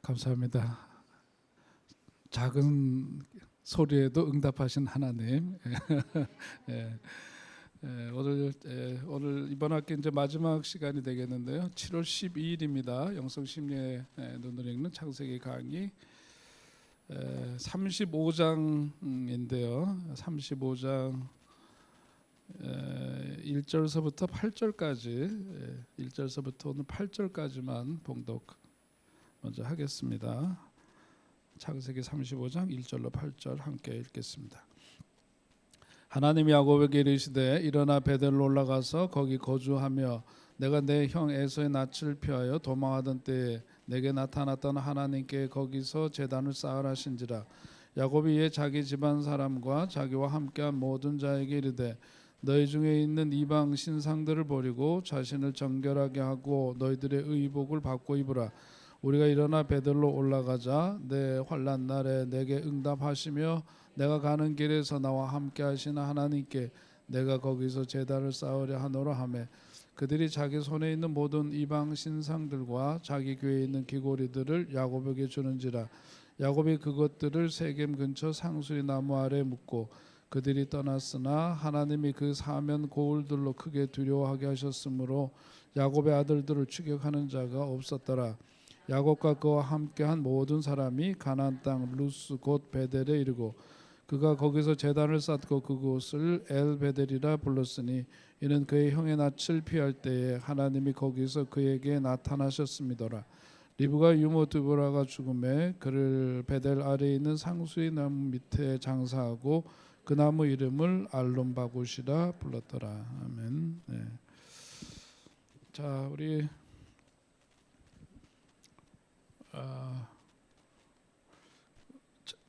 감사합니다. 작은 소리에도 응답하신 하나님. 예, 오늘 이번 학기 이제 마지막 시간이 되겠는데요. 7월 12일입니다. 영성심리의 눈을 읽는 창세기 강의 35장인데요. 35장 1절서부터 8절까지 1절서부터 오늘 8절까지만 봉독 먼저 하겠습니다. 창세기 35장 1절로 8절 함께 읽겠습니다. 하나님이 야곱에게 이르시되 일어나 베델로 올라가서 거기 거주하며 내가 내 형 에서의 낯을 피하여 도망하던 때에 내게 나타났던 하나님께 거기서 제단을 쌓으라 하신지라. 야곱이 이에 자기 집안 사람과 자기와 함께한 모든 자에게 이르되 너희 중에 있는 이방 신상들을 버리고 자신을 정결하게 하고 너희들의 의복을 바꿔 입으라. 우리가 일어나 베델로 올라가자. 내 환난 날에 내게 응답하시며 내가 가는 길에서 나와 함께 하시는 하나님께 내가 거기서 제단을 쌓으려 하노라 하매 그들이 자기 손에 있는 모든 이방 신상들과 자기 궤에 있는 귀고리들을 야곱에게 주는지라. 야곱이 그것들을 세겜 근처 상수리 나무 아래 묻고 그들이 떠났으나 하나님이 그 사면 고울들로 크게 두려워하게 하셨으므로 야곱의 아들들을 추격하는 자가 없었더라. 야곱과 그와 함께한 모든 사람이 가나안 땅 루스 곧 베델에 이르고 그가 거기서 제단을 쌓고 그곳을 엘베델이라 불렀으니 이는 그의 형의 낯을 피할 때에 하나님이 거기서 그에게 나타나셨음이더라. 리브가 유모 드보라가 죽음에 그를 베델 아래에 있는 상수의 나무 밑에 장사하고 그 나무 이름을 알론바굿이라 불렀더라. 아멘. 네. 자, 우리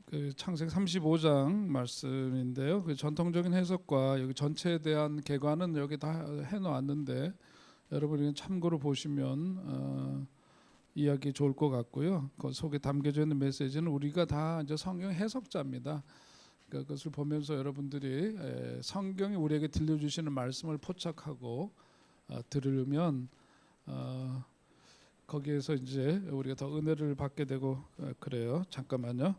그 창세기 35장 말씀인데요. 그 전통적인 해석과 여기 전체에 대한 개관은 여기 다 해놓았는데 여러분이 참고로 보시면 이해하기 좋을 것 같고요. 그 속에 담겨져 있는 메시지는 우리가 다 이제 성경 해석자입니다. 그러니까 그것을 보면서 여러분들이 성경이 우리에게 들려주시는 말씀을 포착하고 들으면 거기에서 이제 우리가 더 은혜를 받게 되고 그래요. 잠깐만요.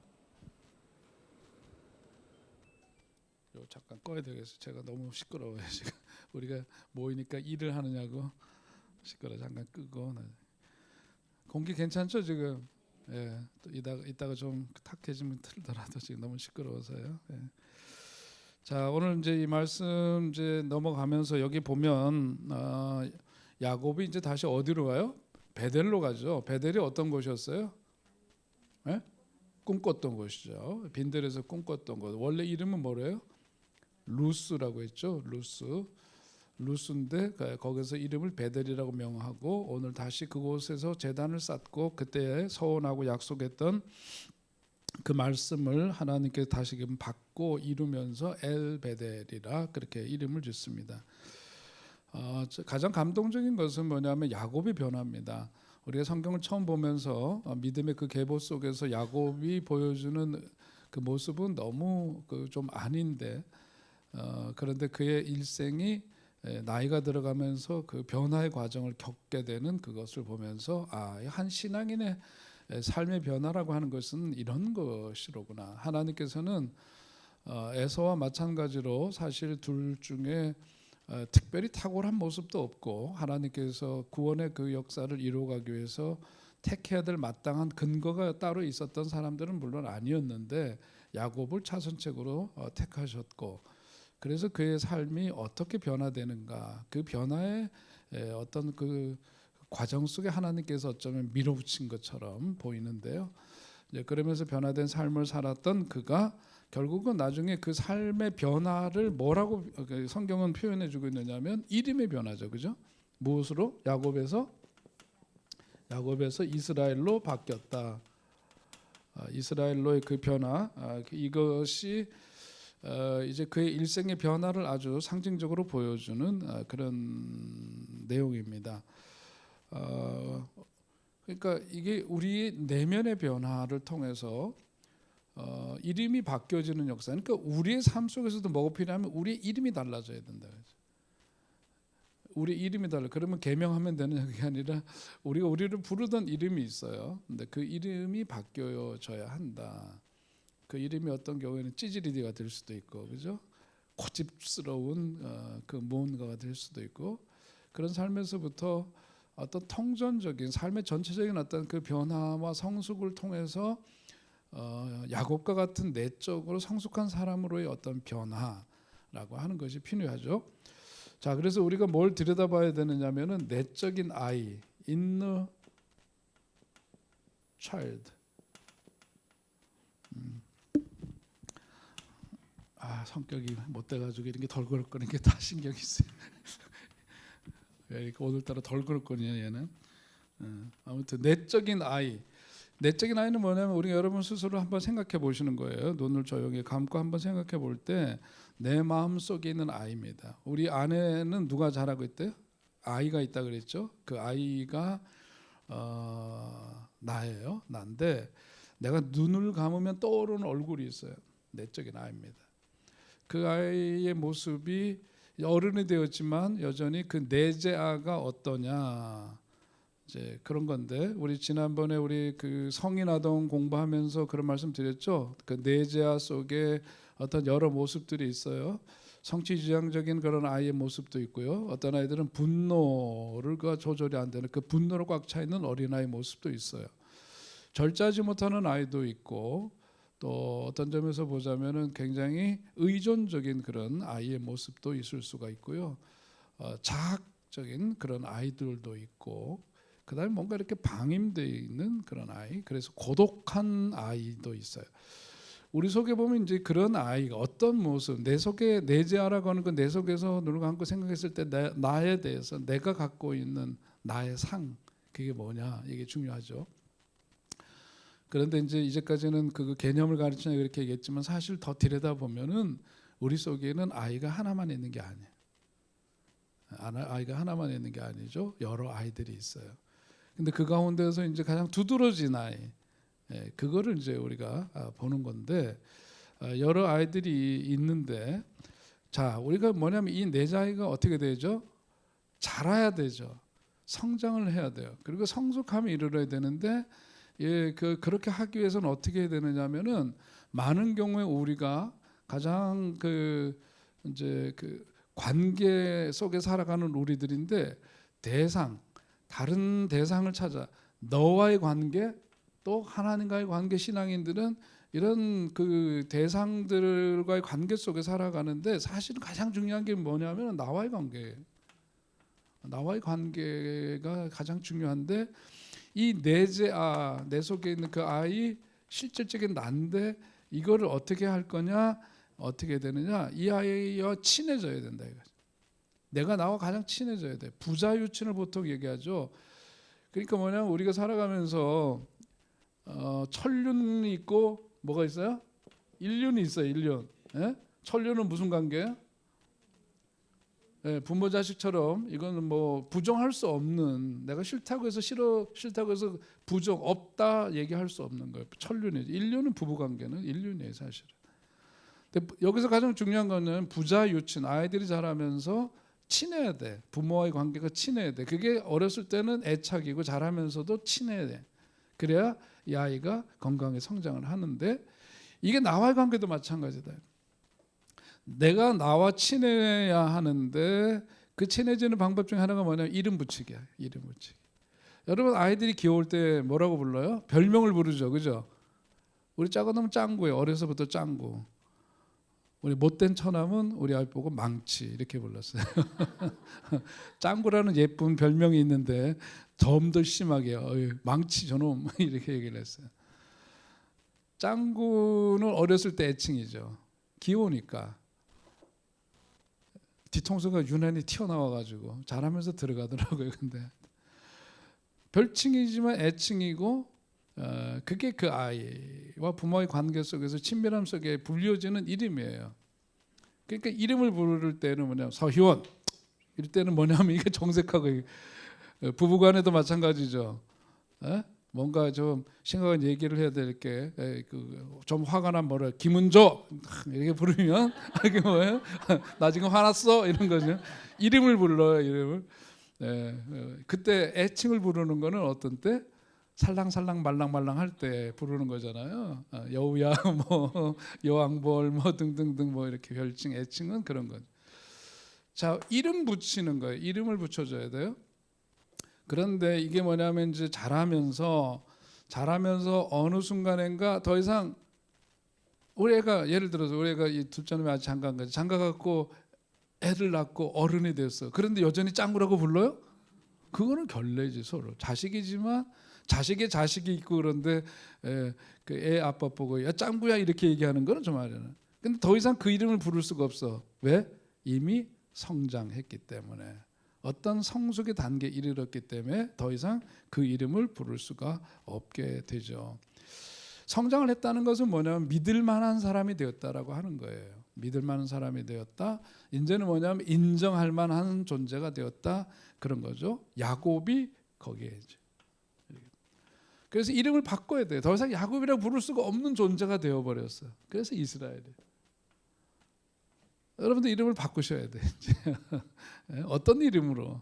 잠깐 꺼야 되겠어요. 제가 너무 시끄러워요. 지금 우리가 모이니까 일을 하느냐고 시끄러. 잠깐 끄고. 공기 괜찮죠 지금? 예. 또 이따가 좀 탁해지면 틀더라도 지금 너무 시끄러워서요. 예. 자, 오늘 이제 이 말씀 이제 넘어가면서 여기 보면 야곱이 이제 다시 어디로 가요? 베델로 가죠. 베델이 어떤 곳이었어요? 예? 꿈꿨던 곳이죠. 빈들에서 꿈꿨던 곳. 원래 이름은 뭐래요? 루스라고 했죠. 루스인데 거기서 이름을 베델이라고 명하고 오늘 다시 그곳에서 제단을 쌓고 그때 서원하고 약속했던 그 말씀을 하나님께 다시금 받고 이루면서 엘베델이라 그렇게 이름을 짓습니다. 가장 감동적인 것은 뭐냐면 야곱이 변합니다. 우리가 성경을 처음 보면서 믿음의 그 계보 속에서 야곱이 보여주는 그 모습은 너무 좀 아닌데 그런데 그의 일생이 나이가 들어가면서 그 변화의 과정을 겪게 되는 그것을 보면서 한 신앙인의 삶의 변화라고 하는 것은 이런 것이로구나. 하나님께서는 에서와 마찬가지로 사실 둘 중에 특별히 탁월한 모습도 없고 하나님께서 구원의 그 역사를 이루어가기 위해서 택해야 될 마땅한 근거가 따로 있었던 사람들은 물론 아니었는데 야곱을 차선책으로 택하셨고 그래서 그의 삶이 어떻게 변화되는가 그 변화의 어떤 그 과정 속에 하나님께서 어쩌면 밀어붙인 것처럼 보이는데요. 이제 그러면서 변화된 삶을 살았던 그가 결국은 나중에 그 삶의 변화를 뭐라고 성경은 표현해주고 있느냐면 이름의 변화죠, 그죠? 무엇으로? 야곱에서 이스라엘로 바뀌었다. 이스라엘로의 그 변화, 이것이 이제 그의 일생의 변화를 아주 상징적으로 보여주는 그런 내용입니다. 그러니까 이게 우리 내면의 변화를 통해서 이름이 바뀌어지는 역사. 그러니까 우리의 삶 속에서도 뭐가 필요하면 우리의 이름이 달라져야 된다. 우리 이름이 달라. 그러면 개명하면 되는 게 아니라 우리가 우리를 부르던 이름이 있어요. 근데 그 이름이 바뀌어져야 한다. 그 이름이 어떤 경우에는 찌질이디가 될 수도 있고, 그죠? 고집스러운 그 무언가가 될 수도 있고, 그런 삶에서부터 어떤 통전적인 삶의 전체적인 어떤 그 변화와 성숙을 통해서 야곱과 같은 내적으로 성숙한 사람으로의 어떤 변화라고 하는 것이 필요하죠. 자, 그래서 우리가 뭘 들여다봐야 되느냐면은 내적인 아이, inner child. 성격이 못 돼가지고 이런 게 덜그럭거리는 게 다 신경이 쓰여요. 왜 이렇게 오늘따라 덜그럭거리냐 얘는. 아무튼 내적인 아이. 내적인 아이는 뭐냐면 우리 여러분 스스로 한번 생각해 보시는 거예요. 눈을 조용히 감고 한번 생각해 볼 때 내 마음 속에 있는 아이입니다. 우리 안에는 누가 자라고 있대요? 아이가 있다 그랬죠. 그 아이가 나예요. 난데 내가 눈을 감으면 떠오르는 얼굴이 있어요. 내적인 아이입니다. 그 아이의 모습이 어른이 되었지만 여전히 그 내재아가 어떠냐, 이제 그런 건데, 우리 지난번에 우리 그 성인 아동 공부하면서 그런 말씀 드렸죠. 그 내재아 속에 어떤 여러 모습들이 있어요. 성취지향적인 그런 아이의 모습도 있고요. 어떤 아이들은 분노가 조절이 안 되는 그 분노로 꽉 차 있는 어린아이 모습도 있어요. 절제하지 못하는 아이도 있고, 또 어떤 점에서 보자면은 굉장히 의존적인 그런 아이의 모습도 있을 수가 있고요. 자학적인 그런 아이들도 있고, 그다음에 뭔가 이렇게 방임되어 있는 그런 아이, 그래서 고독한 아이도 있어요. 우리 속에 보면 이제 그런 아이가 어떤 모습, 내 속에 내재하라고 하는 건 내 속에서 눈을 감고 생각했을 때 나에 대해서 내가 갖고 있는 나의 상, 그게 뭐냐, 이게 중요하죠. 그런데 이제까지는 그 개념을 가르치냐 그렇게 얘기했지만 사실 더 들여다 보면은 우리 속에는 아이가 하나만 있는 게 아니에요. 아이가 하나만 있는 게 아니죠. 여러 아이들이 있어요. 근데 그 가운데서 이제 가장 두드러진 아이, 그거를 이제 우리가 보는 건데, 여러 아이들이 있는데, 자, 우리가 뭐냐면 이 내자아이가 어떻게 되죠? 자라야 되죠. 성장을 해야 돼요. 그리고 성숙함에 이르러야 되는데, 그렇게 하기 위해서는 어떻게 해야 되느냐면은 많은 경우에 우리가 가장 이제 그 관계 속에 살아가는 우리들인데, 다른 대상을 찾아 너와의 관계, 또 하나님과의 관계, 신앙인들은 이런 그 대상들과의 관계 속에 살아가는데 사실은 가장 중요한 게 뭐냐면 나와의 관계예요. 나와의 관계가 가장 중요한데, 이 내재아, 내 속에 있는 그 아이, 실질적인 난데 이거를 어떻게 할 거냐, 어떻게 되느냐, 이 아이와 친해져야 된다 이거죠. 내가 나와 가장 친해져야 돼. 부자유친을 보통 얘기하죠. 그러니까 뭐냐면 우리가 살아가면서 천륜이 있고 뭐가 있어요? 일륜이 있어요. 일륜. 예? 천륜은 무슨 관계예요? 예, 부모 자식처럼 이거는 뭐 부정할 수 없는, 내가 싫다고 해서 싫다고 해서 부정 없다 얘기할 수 없는 거예요. 천륜이죠. 일륜은 부부 관계는 일륜이에요, 사실은. 근데 여기서 가장 중요한 거는 부자유친, 아이들이 자라면서 친해야 돼. 부모와의 관계가 친해야 돼. 그게 어렸을 때는 애착이고 자라면서도 친해야 돼. 그래야 이 아이가 건강하게 성장을 하는데, 이게 나와의 관계도 마찬가지다. 내가 나와 친해야 하는데 그 친해지는 방법 중에 하나가 뭐냐면 이름 붙이기야. 이름 붙이기. 여러분, 아이들이 귀여울 때 뭐라고 불러요? 별명을 부르죠, 그죠? 우리 작은 놈은 짱구예요. 어려서부터 짱구. 우리 못된 처남은 우리 아이 보고 망치 이렇게 불렀어요. 짱구라는 예쁜 별명이 있는데 좀 더 심하게 망치 저놈 이렇게 얘기를 했어요. 짱구는 어렸을 때 애칭이죠. 귀여우니까. 뒤통수가 유난히 튀어나와가지고 자라면서 들어가더라고요. 근데 별칭이지만 애칭이고, 그게 그 아이와 부모의 관계 속에서 친밀함 속에 불려지는 이름이에요. 그러니까 이름을 부를 때는 뭐냐면 서희원 이럴 때는 뭐냐면 이게 정색하고, 부부간에도 마찬가지죠. 뭔가 좀 심각한 얘기를 해야 될 게 좀 화가 난 뭐라 김은조 이렇게 부르면 이게 뭐예요? 나 지금 화났어 이런 거죠. 이름을 불러요, 이름을. 그때 애칭을 부르는 거는 어떤 때? 살랑살랑 말랑말랑 할 때 부르는 거잖아요. 여우야 뭐 여왕벌 뭐 등등등 뭐 이렇게 별칭 애칭은 그런 거죠. 자, 이름 붙이는 거예요. 이름을 붙여줘야 돼요. 그런데 이게 뭐냐면 이제 자라면서 어느 순간인가 더 이상 우리 애가 예를 들어서 우리 애가 이 둘째놈이 아직 장가 간 거지. 장가 갖고 애를 낳고 어른이 됐어. 그런데 여전히 짱구라고 불러요? 그거는 결례지 서로. 자식이지만 자식의 자식이 있고 그런데 그 애 아빠 보고 야 짱구야 이렇게 얘기하는 거는 좀 아니잖아. 근데 더 이상 그 이름을 부를 수가 없어. 왜? 이미 성장했기 때문에. 어떤 성숙의 단계에 이르렀기 때문에 더 이상 그 이름을 부를 수가 없게 되죠. 성장을 했다는 것은 뭐냐면 믿을 만한 사람이 되었다라고 하는 거예요. 믿을 만한 사람이 되었다. 이제는 뭐냐면 인정할 만한 존재가 되었다. 그런 거죠. 야곱이 거기에 이제. 그래서 이름을 바꿔야 돼요. 더 이상 야곱이라고 부를 수가 없는 존재가 되어버렸어요. 그래서 이스라엘이. 여러분들 이름을 바꾸셔야 돼요. 어떤 이름으로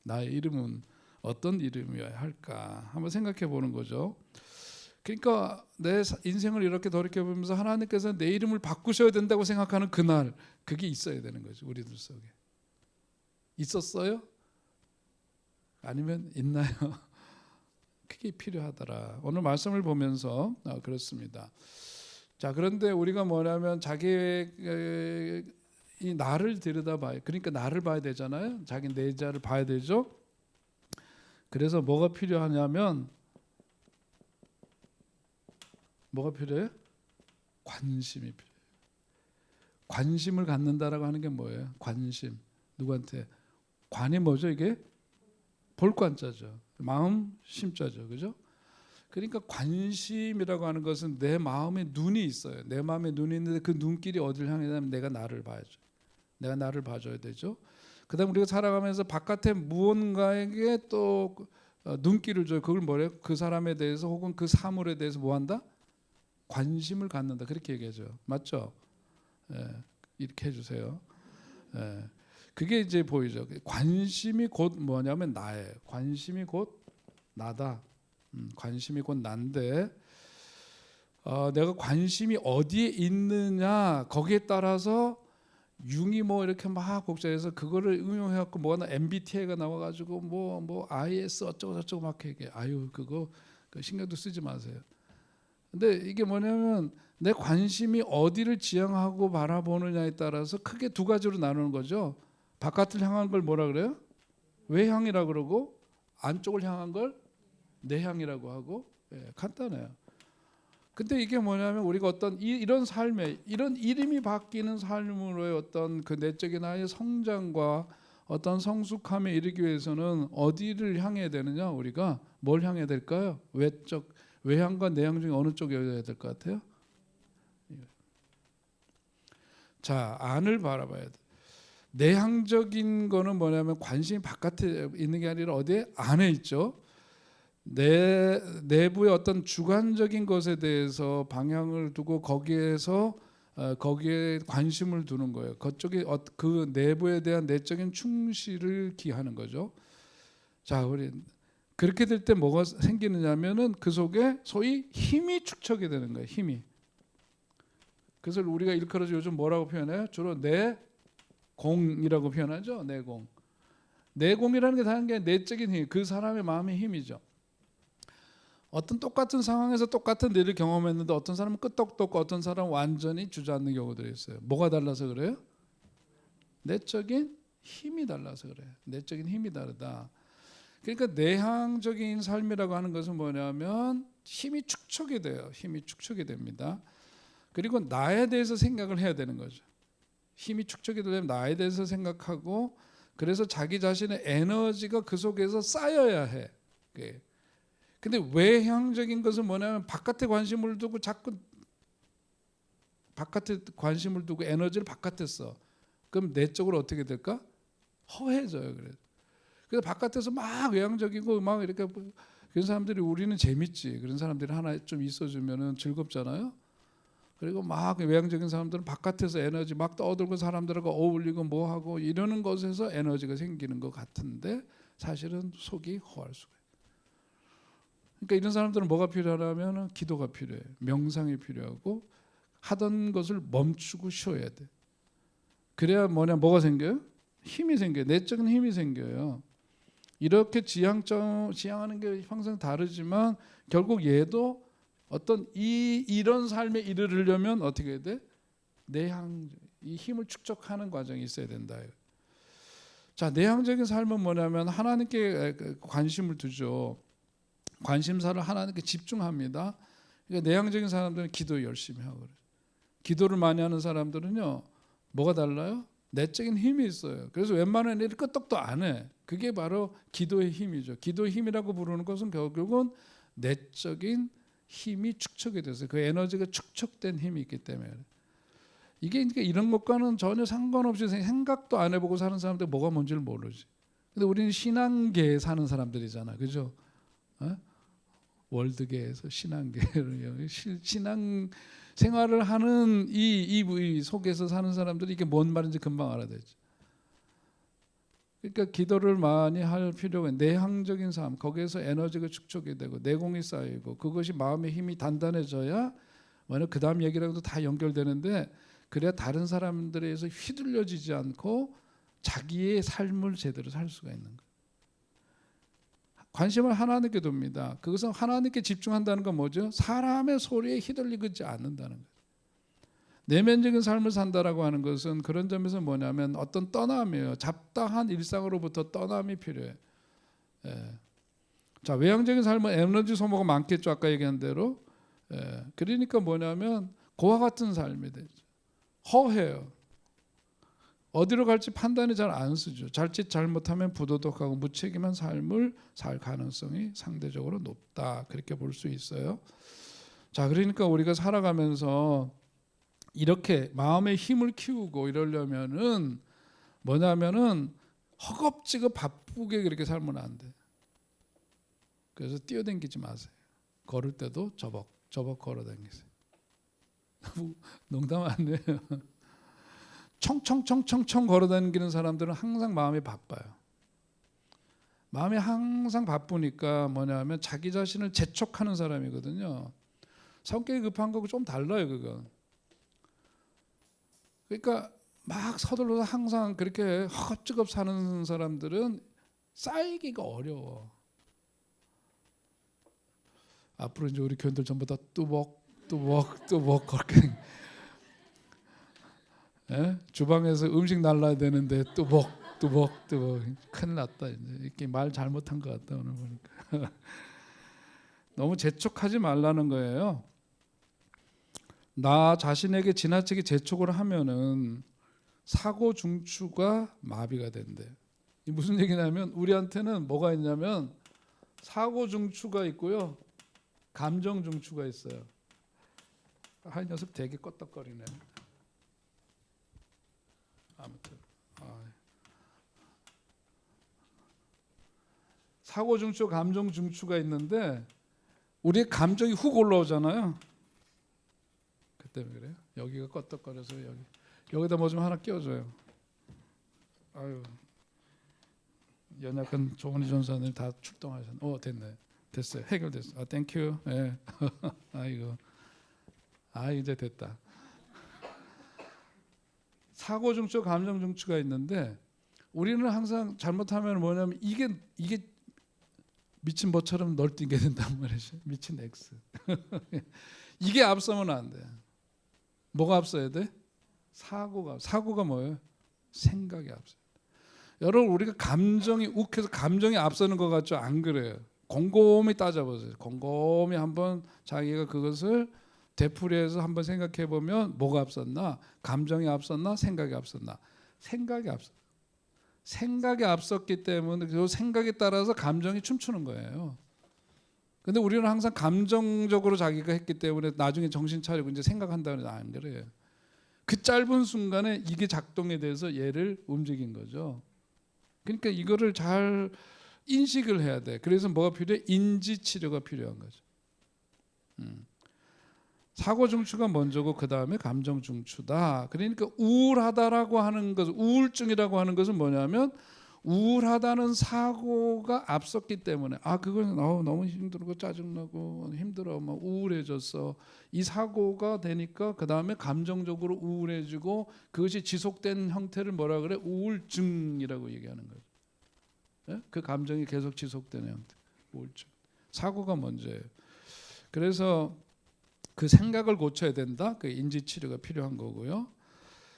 나의 이름은 어떤 이름이어야 할까 한번 생각해 보는 거죠. 그러니까 내 인생을 이렇게 돌이켜보면서 하나님께서 내 이름을 바꾸셔야 된다고 생각하는 그날 그게 있어야 되는 거죠. 우리들 속에. 있었어요? 아니면 있나요? 그게 필요하더라. 오늘 말씀을 보면서 그렇습니다. 자, 그런데 우리가 뭐냐면 자기의 이 나를 들여다봐요. 그러니까 나를 봐야 되잖아요. 자기 내자를 봐야 되죠. 그래서 뭐가 필요하냐면 뭐가 필요해요? 관심이 필요해요. 관심을 갖는다라고 하는 게 뭐예요? 관심. 누구한테? 관이 뭐죠? 이게 볼관자죠. 마음 심자죠. 그죠? 그러니까 관심이라고 하는 것은 내 마음에 눈이 있어요. 내 마음에 눈이 있는데 그 눈길이 어디를 향하냐면 내가 나를 봐야죠. 내가 나를 봐줘야 되죠. 그다음 우리가 살아가면서 바깥에 무언가에게 또 눈길을 줘요. 그걸 뭐래요? 그 사람에 대해서 혹은 그 사물에 대해서 뭐한다? 관심을 갖는다. 그렇게 얘기하죠. 맞죠? 이렇게 해주세요. 그게 이제 보이죠. 관심이 곧 뭐냐면 나예요. 관심이 곧 나다. 관심이 곧 난데 내가 관심이 어디에 있느냐 거기에 따라서 융이 뭐 이렇게 막 복잡해서 그거를 응용해갖고 뭐가 MBTI가 나와가지고 뭐 IS 어쩌고 저쩌고 막 얘기해. 아유 그거 신경도 쓰지 마세요. 근데 이게 뭐냐면 내 관심이 어디를 지향하고 바라보느냐에 따라서 크게 두 가지로 나누는 거죠. 바깥을 향한 걸 뭐라 그래요? 외향이라고 그러고 안쪽을 향한 걸 내향이라고 하고 간단해요. 근데 이게 뭐냐면 우리가 어떤 이런 삶에 이런 이름이 바뀌는 삶으로의 어떤 그 내적인 나의 성장과 어떤 성숙함에 이르기 위해서는 어디를 향해야 되느냐? 우리가 뭘 향해야 될까요? 외향과 내향 중에 어느 쪽이어야 될 것 같아요? 자, 안을 바라봐야 돼. 내향적인 거는 뭐냐면 관심이 바깥에 있는 게 아니라 어디에? 안에 있죠. 내 내부의 어떤 주관적인 것에 대해서 방향을 두고 거기에 관심을 두는 거예요. 그쪽에 그 내부에 대한 내적인 충실을 기하는 거죠. 자, 우리 그렇게 될 때 뭐가 생기느냐면은 그 속에 소위 힘이 축적이 되는 거예요. 힘이. 그래서 우리가 일컬어서 요즘 뭐라고 표현해요? 주로 내공이라고 표현하죠. 내공. 내공이라는 게 다른 게 내적인 힘, 그 사람의 마음의 힘이죠. 어떤 똑같은 상황에서 똑같은 일을 경험했는데 어떤 사람은 끄떡도 없고 어떤 사람은 완전히 주저앉는 경우들이 있어요. 뭐가 달라서 그래요? 내적인 힘이 달라서 그래요. 내적인 힘이 다르다. 그러니까 내향적인 삶이라고 하는 것은 뭐냐면 힘이 축적이 돼요. 힘이 축적이 됩니다. 그리고 나에 대해서 생각을 해야 되는 거죠. 힘이 축적이 되려면 나에 대해서 생각하고 그래서 자기 자신의 에너지가 그 속에서 쌓여야 해. 근데 외향적인 것은 뭐냐면 바깥에 관심을 두고 자꾸 바깥에 관심을 두고 에너지를 바깥에 써. 그럼 내적으로 어떻게 될까? 허해져요. 그래서 바깥에서 막 외향적이고 막 이렇게 그런 사람들이 우리는 재밌지. 그런 사람들이 하나 좀 있어주면은 즐겁잖아요. 그리고 막 외향적인 사람들은 바깥에서 에너지 막 떠들고 사람들하고 어울리고 뭐 하고 이러는 것에서 에너지가 생기는 것 같은데 사실은 속이 허할 수가 있어요. 그러니까 이런 사람들은 뭐가 필요하냐면 기도가 필요해요. 명상이 필요하고 하던 것을 멈추고 쉬어야 돼. 그래야 뭐가 생겨요? 힘이 생겨요. 내적인 힘이 생겨요. 이렇게 지향하는 게 항상 다르지만 결국 얘도 어떤 이런 삶에 이르려면 어떻게 해야 돼? 이 힘을 축적하는 과정이 있어야 된다. 자, 내향적인 삶은 뭐냐면 하나님께 관심을 두죠. 관심사를 하나님께 집중합니다. 그러니까 내향적인 사람들은 기도 열심히 하고 그래요. 기도를 많이 하는 사람들은요, 뭐가 달라요? 내적인 힘이 있어요. 그래서 웬만한 일을 끄떡도 안 해. 그게 바로 기도의 힘이죠. 기도의 힘이라고 부르는 것은 결국은 내적인 힘이 축적이 돼서 그 에너지가 축적된 힘이 있기 때문에 이게 그러니까 이런 것과는 전혀 상관없이 생각도 안 해보고 사는 사람들 뭐가 뭔지를 모르지. 근데 우리는 신앙계에 사는 사람들이잖아, 그죠? 어? 월드계에서 신앙계를 신앙 생활을 하는 이 속에서 사는 사람들이 이게 뭔 말인지 금방 알아듣지. 그러니까 기도를 많이 할 필요가 있는 내향적인 삶, 거기에서 에너지가 축적이 되고 내공이 쌓이고 그것이 마음의 힘이 단단해져야 그 다음 얘기랑도 다 연결되는데 그래야 다른 사람들에 의해서 휘둘려지지 않고 자기의 삶을 제대로 살 수가 있는 거예요. 관심을 하나님께 둡니다. 그것은 하나님께 집중한다는 건 뭐죠? 사람의 소리에 휘둘리지 않는다는 거예요. 내면적인 삶을 산다라고 하는 것은 그런 점에서 뭐냐면 어떤 떠남이에요. 잡다한 일상으로부터 떠남이 필요해요. 예. 자, 외향적인 삶은 에너지 소모가 많겠죠. 아까 얘기한 대로. 예. 그러니까 뭐냐면 고와 같은 삶이 되죠. 허해요. 어디로 갈지 판단이 잘 안 쓰죠. 자칫 잘못하면 부도덕하고 무책임한 삶을 살 가능성이 상대적으로 높다. 그렇게 볼 수 있어요. 자, 그러니까 우리가 살아가면서 이렇게 마음의 힘을 키우고 이러려면은 뭐냐면은 허겁지겁 바쁘게 그렇게 살면 안 돼. 그래서 뛰어다니지 마세요. 걸을 때도 저벅 걸어다니세요. 농담 아니에요. 청청청청청 걸어다니는 사람들은 항상 마음이 바빠요. 마음이 항상 바쁘니까 뭐냐면 자기 자신을 재촉하는 사람이거든요. 성격이 급한 거하고 좀 달라요, 그건. 그러니까 막 서둘러서 항상 그렇게 허겁지겁 사는 사람들은 쌓이기가 어려워. 앞으로 이제 우리 교인들 전부 다 뚜벅 그렇게 주방에서 음식 날라야 되는데 뚜벅 큰일 났다. 이제 이렇게 말 잘못한 것 같다 오늘 보니까. 너무 재촉하지 말라는 거예요. 나 자신에게 지나치게 재촉을 하면은 사고 중추가 마비가 된대. 이 무슨 얘기냐면 우리한테는 뭐가 있냐면 사고 중추가 있고요, 감정 중추가 있어요. 한 녀석 되게 껐덕거리네. 아무튼 사고 중추, 감정 중추가 있는데 우리의 감정이 훅 올라오잖아요. 그 때문에 그래요. 여기가 껐덕거려서 여기다 뭐 좀 하나 끼워줘요. 아유, 연약한 조원희 전사님 다 출동하셨네. 됐네. 됐어요. 해결됐어. 땡큐. 예. 아이고. 이제 됐다. 사고 중추, 감정 중추가 있는데 우리는 항상 잘못하면 뭐냐면 이게 미친 것처럼 널뛰게 된단 말이죠. 미친 X. 이게 앞서면 안 돼. 뭐가 앞서야 돼? 사고가 뭐예요? 생각이 앞서. 여러분, 우리가 감정이 욱해서 감정이 앞서는 것 같죠? 안 그래요. 곰곰이 따져보세요. 곰곰이 한번 자기가 그것을 되풀이해서 한번 생각해 보면 뭐가 앞섰나? 감정이 앞섰나? 생각이 앞섰나? 생각이 앞섰기 때문에 그 생각에 따라서 감정이 춤추는 거예요. 근데 우리는 항상 감정적으로 자기가 했기 때문에 나중에 정신 차리고 이제 생각한다는 안 그래요. 그 짧은 순간에 이게 작동에 대해서 얘를 움직인 거죠. 그러니까 이거를 잘 인식을 해야 돼. 그래서 뭐가 필요해? 인지 치료가 필요한 거죠. 사고 중추가 먼저고 그 다음에 감정 중추다. 그러니까 우울하다라고 하는 것, 우울증이라고 하는 것은 뭐냐면 우울하다는 사고가 앞섰기 때문에 그건 너무 힘들고 짜증나고 힘들어, 막 우울해졌어. 이 사고가 되니까 그 다음에 감정적으로 우울해지고 그것이 지속된 형태를 뭐라 그래? 우울증이라고 얘기하는 거죠. 예? 그 감정이 계속 지속되는 형태, 우울증. 사고가 먼저예요. 그래서 그 생각을 고쳐야 된다. 그 인지 치료가 필요한 거고요.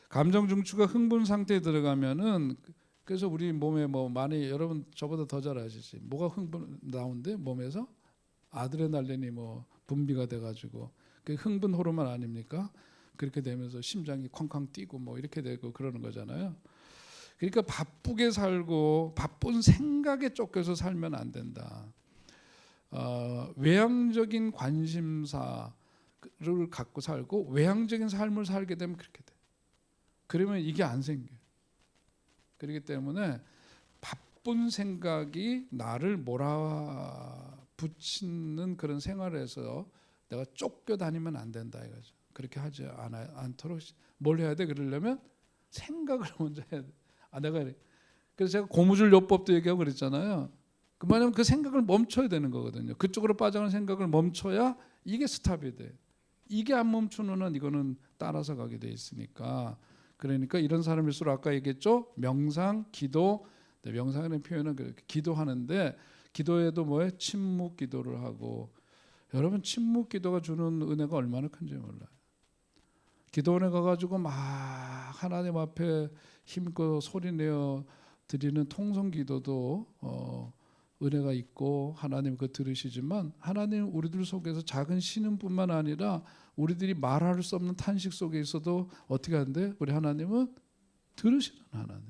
감정 중추가 흥분 상태에 들어가면은 그래서 우리 몸에 뭐 많이 여러분 저보다 더 잘 아시지. 뭐가 흥분 나온대 몸에서 아드레날린이 뭐 분비가 돼가지고 그 흥분 호르몬 아닙니까? 그렇게 되면서 심장이 쾅쾅 뛰고 뭐 이렇게 되고 그러는 거잖아요. 그러니까 바쁘게 살고 바쁜 생각에 쫓겨서 살면 안 된다. 외향적인 관심사를 갖고 살고 외향적인 삶을 살게 되면 그렇게 돼. 그러면 이게 안 생겨. 그렇기 때문에 바쁜 생각이 나를 몰아붙이는 그런 생활에서 내가 쫓겨다니면 안 된다 이거죠. 그렇게 하지 않도록 뭘 해야 돼? 그러려면 생각을 먼저 해야 돼. 그래서 제가 고무줄 요법도 얘기하고 그랬잖아요. 그 말하면 그 생각을 멈춰야 되는 거거든요. 그쪽으로 빠져가는 생각을 멈춰야 이게 스탑이 돼. 이게 안 멈추는 한 이거는 따라서 가게 돼 있으니까. 그러니까 이런 사람일수록 아까 얘기했죠. 명상, 기도. 명상이라는 표현은 기도하는데 기도에도 뭐에 침묵 기도를 하고 여러분 침묵 기도가 주는 은혜가 얼마나 큰지 몰라요. 기도원에 가가지고 막 하나님 앞에 힘껏 소리내어 드리는 통성 기도도 은혜가 있고 하나님 그거 들으시지만 하나님 우리들 속에서 작은 신음뿐만 아니라 우리들이 말할 수 없는 탄식 속에 있어도 어떻게 하는데 우리 하나님은 들으시는 하나님.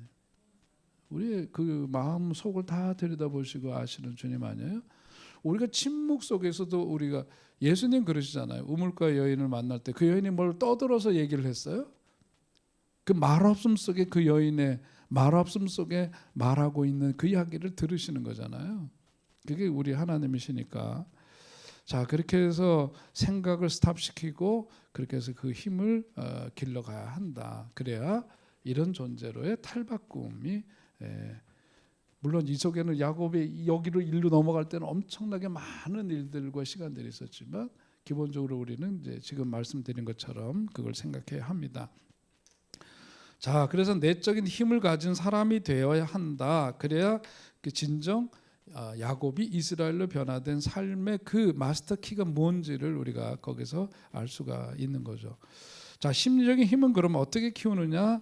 우리의 그 마음 속을 다 들여다보시고 아시는 주님 아니에요? 우리가 침묵 속에서도 우리가 예수님 그러시잖아요. 우물가 여인을 만날 때 그 여인이 뭘 떠들어서 얘기를 했어요? 그 말없음 속에 그 여인의 말없음 속에 말하고 있는 그 이야기를 들으시는 거잖아요. 그게 우리 하나님이시니까. 자, 그렇게 해서 생각을 스탑시키고 그렇게 해서 그 힘을 길러가야 한다. 그래야 이런 존재로의 탈바꿈이 물론 이 속에는 야곱이 여기로 일로 넘어갈 때는 엄청나게 많은 일들과 시간들이 있었지만 기본적으로 우리는 이제 지금 말씀드린 것처럼 그걸 생각해야 합니다. 자, 그래서 내적인 힘을 가진 사람이 되어야 한다. 그래야 그 진정 야곱이 이스라엘로 변화된 삶의 그 마스터 키가 뭔지를 우리가 거기서 알 수가 있는 거죠. 자, 심리적인 힘은 그럼 어떻게 키우느냐?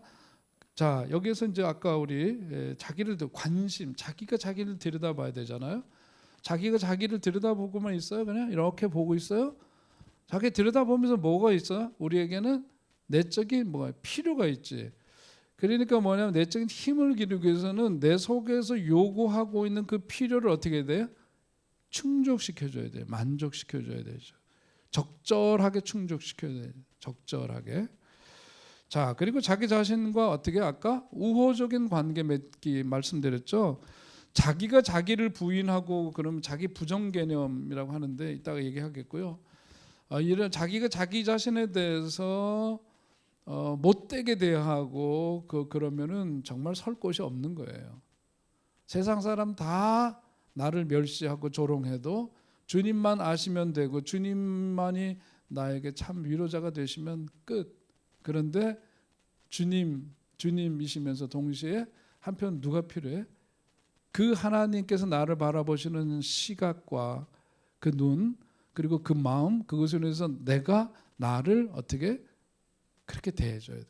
자, 여기에서 이제 아까 우리 자기를 관심, 자기가 자기를 들여다봐야 되잖아요. 자기가 자기를 들여다보고만 있어요? 그냥 이렇게 보고 있어요? 자기 들여다보면서 뭐가 있어요? 우리에게는 내적인 뭐가 필요가 있지. 그러니까 뭐냐면 내적인 힘을 기르기 위해서는 내 속에서 요구하고 있는 그 필요를 어떻게 해야 돼요? 충족시켜줘야 돼요. 만족시켜줘야 되죠. 적절하게 충족시켜야 돼요. 적절하게. 자, 그리고 자기 자신과 어떻게 아까 우호적인 관계 맺기 말씀드렸죠. 자기가 자기를 부인하고 그러면 자기 부정 개념이라고 하는데 이따가 얘기하겠고요. 이런 자기가 자기 자신에 대해서 못되게 대하고 그러면은 정말 설 곳이 없는 거예요. 세상 사람 다 나를 멸시하고 조롱해도 주님만 아시면 되고 주님만이 나에게 참 위로자가 되시면 끝. 그런데 주님이시면서 동시에 한편 누가 필요해? 그 하나님께서 나를 바라보시는 시각과 그 눈 그리고 그 마음 그것을 위해서 내가 나를 어떻게 그렇게 대해줘야 돼요.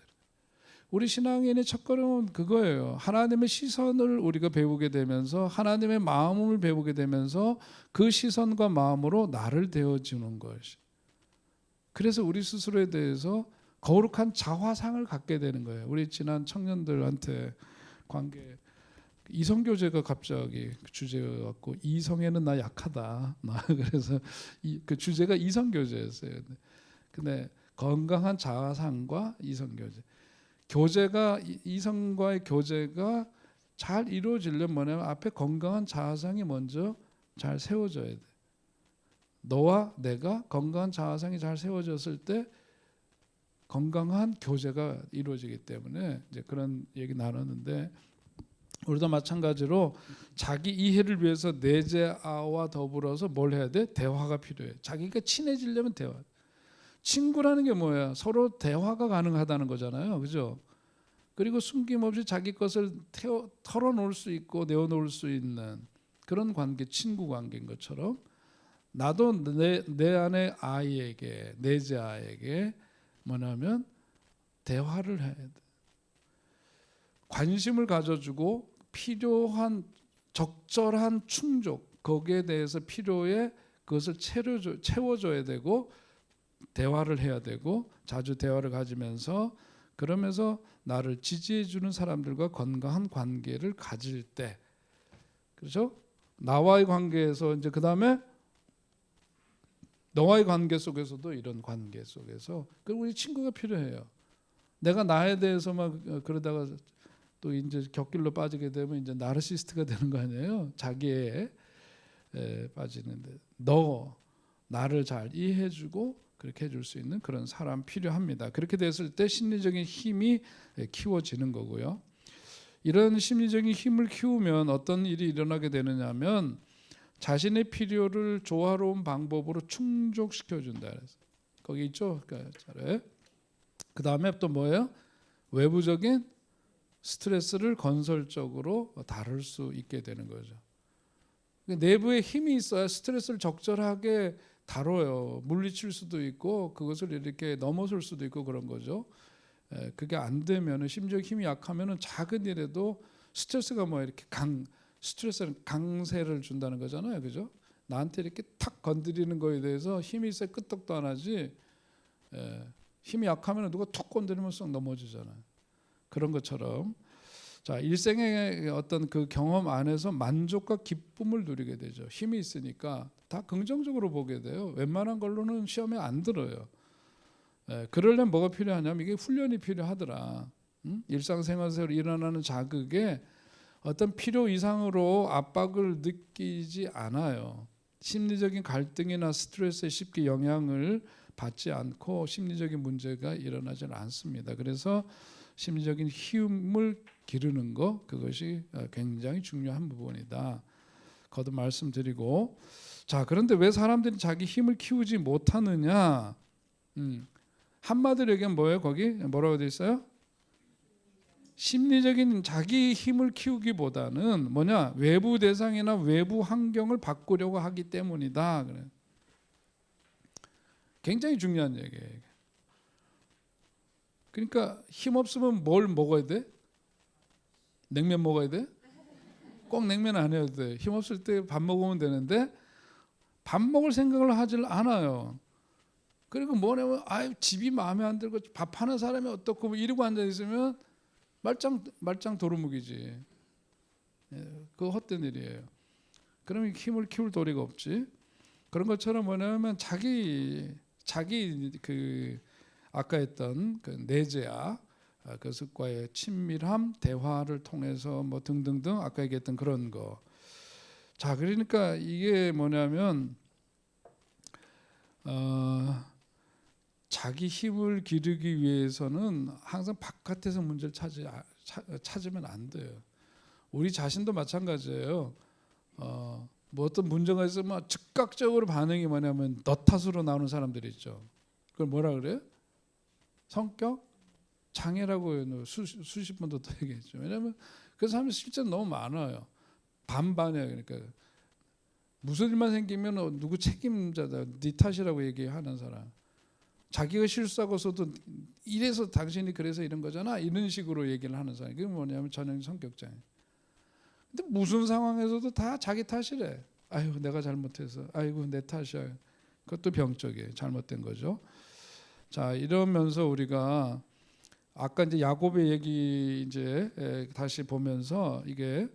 우리 신앙인의 첫걸음은 그거예요. 하나님의 시선을 우리가 배우게 되면서 하나님의 마음을 배우게 되면서 그 시선과 마음으로 나를 대해주는 것이. 그래서 우리 스스로에 대해서 거룩한 자화상을 갖게 되는 거예요. 우리 지난 청년들한테 관계 이성교제가 갑자기 주제가 갖고 이성에는 나 약하다. 그래서 그 주제가 이성교제였어요. 근데 건강한 자아상과 이성교제, 교제가 이성과의 교제가 잘 이루어지려면 뭐냐면 앞에 건강한 자아상이 먼저 잘 세워져야 돼. 너와 내가 건강한 자아상이 잘 세워졌을 때 건강한 교제가 이루어지기 때문에 이제 그런 얘기 나눴는데, 우리도 마찬가지로 자기 이해를 위해서 내재아와 더불어서 뭘 해야 돼? 대화가 필요해. 자기가 친해지려면 대화. 친구라는 게 뭐야? 서로 대화가 가능하다는 거잖아요, 그죠? 그리고 숨김없이 자기 것을 털어놓을 수 있고 내어놓을 수 있는 그런 관계, 친구 관계인 것처럼 나도 내 안에 아이에게, 내재아에게 뭐냐면 대화를 해야 돼. 관심을 가져주고 필요한 적절한 충족, 거기에 대해서 필요해 그것을 채워줘야 되고 대화를 해야 되고 자주 대화를 가지면서 그러면서 나를 지지해주는 사람들과 건강한 관계를 가질 때, 그렇죠? 나와의 관계에서 이제 그 다음에 너와의 관계 속에서도 이런 관계 속에서 그 우리 친구가 필요해요. 내가 나에 대해서 막 그러다가 또 이제 곁길로 빠지게 되면 이제 나르시스트가 되는 거 아니에요? 자기에 빠지는데 너 나를 잘 이해해주고 그렇게 해줄 수 있는 그런 사람 필요합니다. 그렇게 됐을 때 심리적인 힘이 키워지는 거고요. 이런 심리적인 힘을 키우면 어떤 일이 일어나게 되느냐면 자신의 필요를 조화로운 방법으로 충족시켜준다. 거기 있죠. 그 다음에 또 뭐예요? 외부적인 스트레스를 건설적으로 다룰 수 있게 되는 거죠. 내부에 힘이 있어야 스트레스를 적절하게 다뤄요. 물리칠 수도 있고 그것을 이렇게 넘어설 수도 있고 그런 거죠. 그게 안 되면은, 심지어 힘이 약하면은 작은 일에도 스트레스가 뭐 이렇게 스트레스는 강세를 준다는 거잖아요, 그죠? 나한테 이렇게 탁 건드리는 거에 대해서 힘이 있어야 끄떡도 안 하지. 힘이 약하면 누가 툭 건드리면 쏙 넘어지잖아요. 그런 것처럼 자, 일생의 어떤 그 경험 안에서 만족과 기쁨을 누리게 되죠. 힘이 있으니까 다 긍정적으로 보게 돼요. 웬만한 걸로는 시험에 안 들어요. 그러려면 뭐가 필요하냐면 이게 훈련이 필요하더라. 일상생활에서 일어나는 자극에 어떤 필요 이상으로 압박을 느끼지 않아요. 심리적인 갈등이나 스트레스에 쉽게 영향을 받지 않고 심리적인 문제가 일어나지는 않습니다. 그래서 심리적인 힘을 기르는 거, 그것이 굉장히 중요한 부분이다. 거듭 말씀드리고, 자, 그런데 왜 사람들이 자기 힘을 키우지 못하느냐? 한마디로 얘기하면 뭐예요? 거기 뭐라고 돼 있어요? 심리적인 자기 힘을 키우기보다는 뭐냐? 외부 대상이나 외부 환경을 바꾸려고 하기 때문이다. 그래. 굉장히 중요한 얘기예요. 그러니까 힘 없으면 뭘 먹어야 돼? 냉면 먹어야 돼? 꼭 냉면 안 해도 돼. 힘 없을 때 밥 먹으면 되는데 밥 먹을 생각을 하질 않아요. 그리고 뭐냐면 집이 마음에 안 들고 밥 하는 사람이 어떻고 뭐 이러고 앉아 있으면 말짱 도루묵이지. 그거 헛된 일이에요. 그러면 힘을 키울 도리가 없지. 그런 것처럼 뭐냐면 자기 그 아까 했던 그 내재아, 그것과의 친밀함, 대화를 통해서 뭐 등등등 아까 얘기했던 그런 거. 자, 그러니까 이게 뭐냐면 자기 힘을 기르기 위해서는 항상 바깥에서 문제를 찾으면 안 돼요. 우리 자신도 마찬가지예요. 뭐 어떤 문제가 있으면 즉각적으로 반응이 뭐냐면 너 탓으로 나오는 사람들이 있죠. 그걸 뭐라 그래요? 성격 장애라고 수십 번도 더 얘기했죠. 왜냐하면 그 사람이 실제 너무 많아요. 반반이에요. 그러니까 무슨 일만 생기면 누구 책임자다, 네 탓이라고 얘기하는 사람. 자기가 실수하고서도 이래서 당신이 그래서 이런 거잖아, 이런 식으로 얘기를 하는 사람. 그게 뭐냐면 전형적인 성격장애. 근데 무슨 상황에서도 다 자기 탓이래. 아이고 내가 잘못해서, 아이고 내 탓이야. 그것도 병적이에요. 잘못된 거죠. 자, 이러면서 우리가 아까 이제 야곱의 얘기 이제 다시 보면서 이게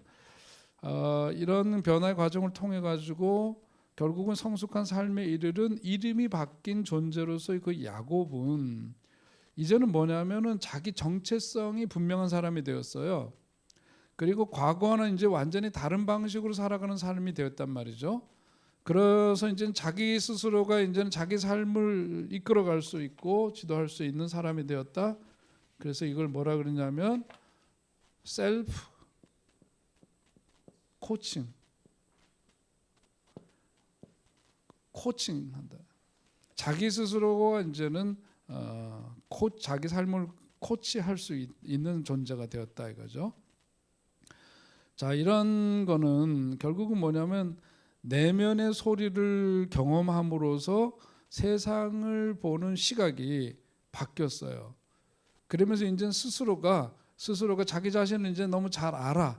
이런 변화의 과정을 통해 가지고 결국은 성숙한 삶에 이르는 이름이 바뀐 존재로서의 그 야곱은 이제는 뭐냐면은 자기 정체성이 분명한 사람이 되었어요. 그리고 과거와는 이제 완전히 다른 방식으로 살아가는 삶이 되었단 말이죠. 그래서 이제 자기 스스로가 이제는 자기 삶을 이끌어갈 수 있고 지도할 수 있는 사람이 되었다. 그래서 이걸 뭐라 그러냐면 셀프 코칭한다. 자기 스스로가 이제는 자기 삶을 코치할 수 있는 존재가 되었다 이거죠. 자, 이런 거는 결국은 뭐냐면 내면의 소리를 경험함으로써 세상을 보는 시각이 바뀌었어요. 그러면서 이제 스스로가 자기 자신을 이제 너무 잘 알아.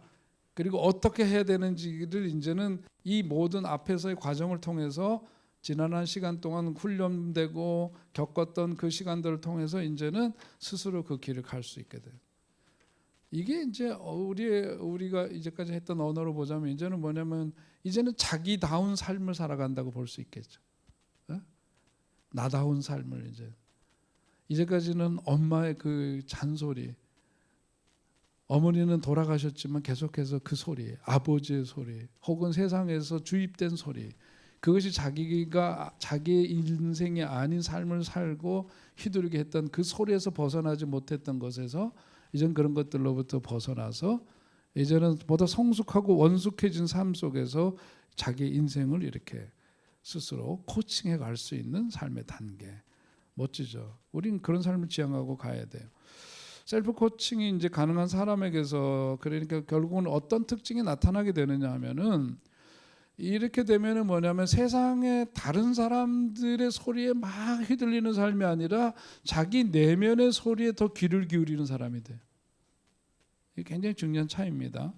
그리고 어떻게 해야 되는지를 이제는 이 모든 앞에서의 과정을 통해서 지난 시간 동안 훈련되고 겪었던 그 시간들을 통해서 이제는 스스로 그 길을 갈 수 있게 돼요. 이게 이제 우리가 이제까지 했던 언어로 보자면 이제는 뭐냐면 이제는 자기다운 삶을 살아간다고 볼 수 있겠죠. 네? 나다운 삶을 이제까지는 엄마의 그 잔소리, 어머니는 돌아가셨지만 계속해서 그 소리, 아버지의 소리, 혹은 세상에서 주입된 소리, 그것이 자기가 자기의 인생이 아닌 삶을 살고 휘두르게 했던 그 소리에서 벗어나지 못했던 것에서 이제는 그런 것들로부터 벗어나서 이제는 보다 성숙하고 원숙해진 삶 속에서 자기 인생을 이렇게 스스로 코칭해 갈 수 있는 삶의 단계. 멋지죠. 우린 그런 삶을 지향하고 가야 돼요. 셀프 코칭이 이제 가능한 사람에게서 그러니까 결국은 어떤 특징이 나타나게 되느냐 하면은 이렇게 되면은 뭐냐면 세상의 다른 사람들의 소리에 막 휘둘리는 삶이 아니라 자기 내면의 소리에 더 귀를 기울이는 사람이 돼요. 이게 굉장히 중요한 차이입니다.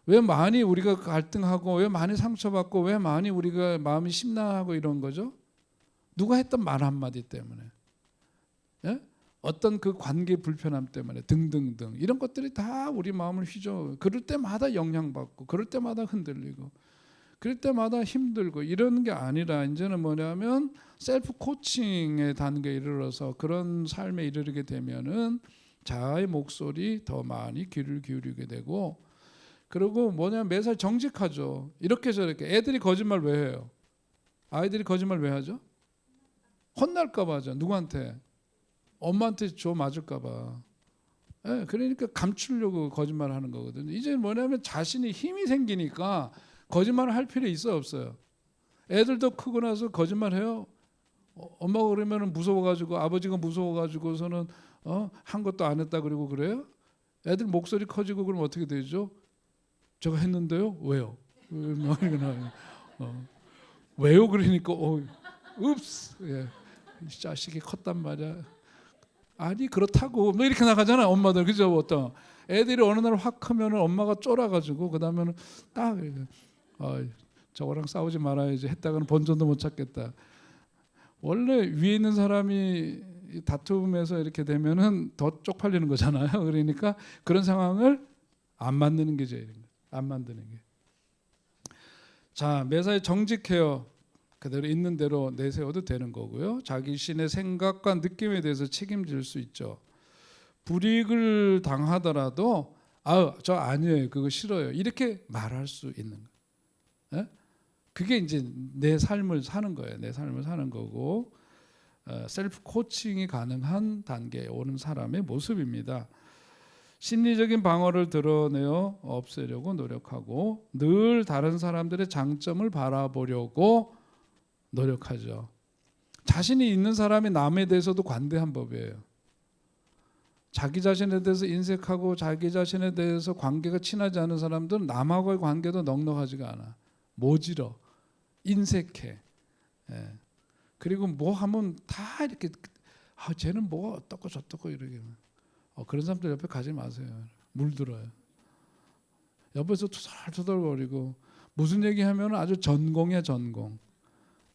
왜 많이 우리가 갈등하고 왜 많이 상처받고 왜 많이 우리가 마음이 심란하고 이런 거죠? 누가 했던 말 한마디 때문에, 예? 어떤 그 관계 불편함 때문에 등등등 이런 것들이 다 우리 마음을 휘저. 그럴 때마다 영향받고 그럴 때마다 흔들리고 그럴 때마다 힘들고 이런 게 아니라 이제는 뭐냐면 셀프 코칭의 단계에 이르러서 그런 삶에 이르게 되면은 자아의 목소리 더 많이 귀를 기울이게 되고, 그리고 뭐냐면 매사에 정직하죠. 이렇게 저렇게. 애들이 거짓말 왜 해요? 아이들이 거짓말 왜 하죠? 혼날까 봐 하죠. 누구한테? 엄마한테 줘 맞을까 봐. 예, 그러니까 감추려고 거짓말을 하는 거거든요. 이제 뭐냐면 자신이 힘이 생기니까 거짓말을 할 필요 있어요, 없어요? 애들도 크고 나서 거짓말해요. 엄마가 그러면 무서워가지고 아버지가 무서워가지고서는 한 것도 안 했다 그러고 그래요? 애들 목소리 커지고 그러면 어떻게 되죠? 제가 했는데요. 왜요? 왜요? 그러니까 읍스, 예. 이 자식이 컸단 말이야. 아니 그렇다고 뭐 이렇게 나가잖아요, 엄마들. 그죠? 어떤 애들이 어느 날 확 크면 엄마가 쫄아가지고 그 다음에는 딱 저거랑 싸우지 말아야지 했다가는 본전도 못 찾겠다. 원래 위에 있는 사람이 다툼에서 이렇게 되면은 더 쪽팔리는 거잖아요. 그러니까 그런 상황을 안 만드는 게 제일 안 만드는 게. 자, 매사에 정직해요. 그대로 있는 대로 내세워도 되는 거고요. 자기 신의 생각과 느낌에 대해서 책임질 수 있죠. 불이익을 당하더라도 저 아니에요, 그거 싫어요, 이렇게 말할 수 있는 거예요. 예? 그게 이제 내 삶을 사는 거예요. 내 삶을 사는 거고 셀프 코칭이 가능한 단계에 오는 사람의 모습입니다. 심리적인 방어를 드러내어 없애려고 노력하고 늘 다른 사람들의 장점을 바라보려고 노력하죠. 자신이 있는 사람이 남에 대해서도 관대한 법이에요. 자기 자신에 대해서 인색하고 자기 자신에 대해서 관계가 친하지 않은 사람들은 남하고의 관계도 넉넉하지가 않아. 모질어, 인색해. 예. 그리고 뭐 하면 다 이렇게 쟤는 뭐 어떻고 저떻고 이러게. 그런 사람들 옆에 가지 마세요. 물들어요. 옆에서 투덜투덜거리고 무슨 얘기하면 아주 전공이야, 전공.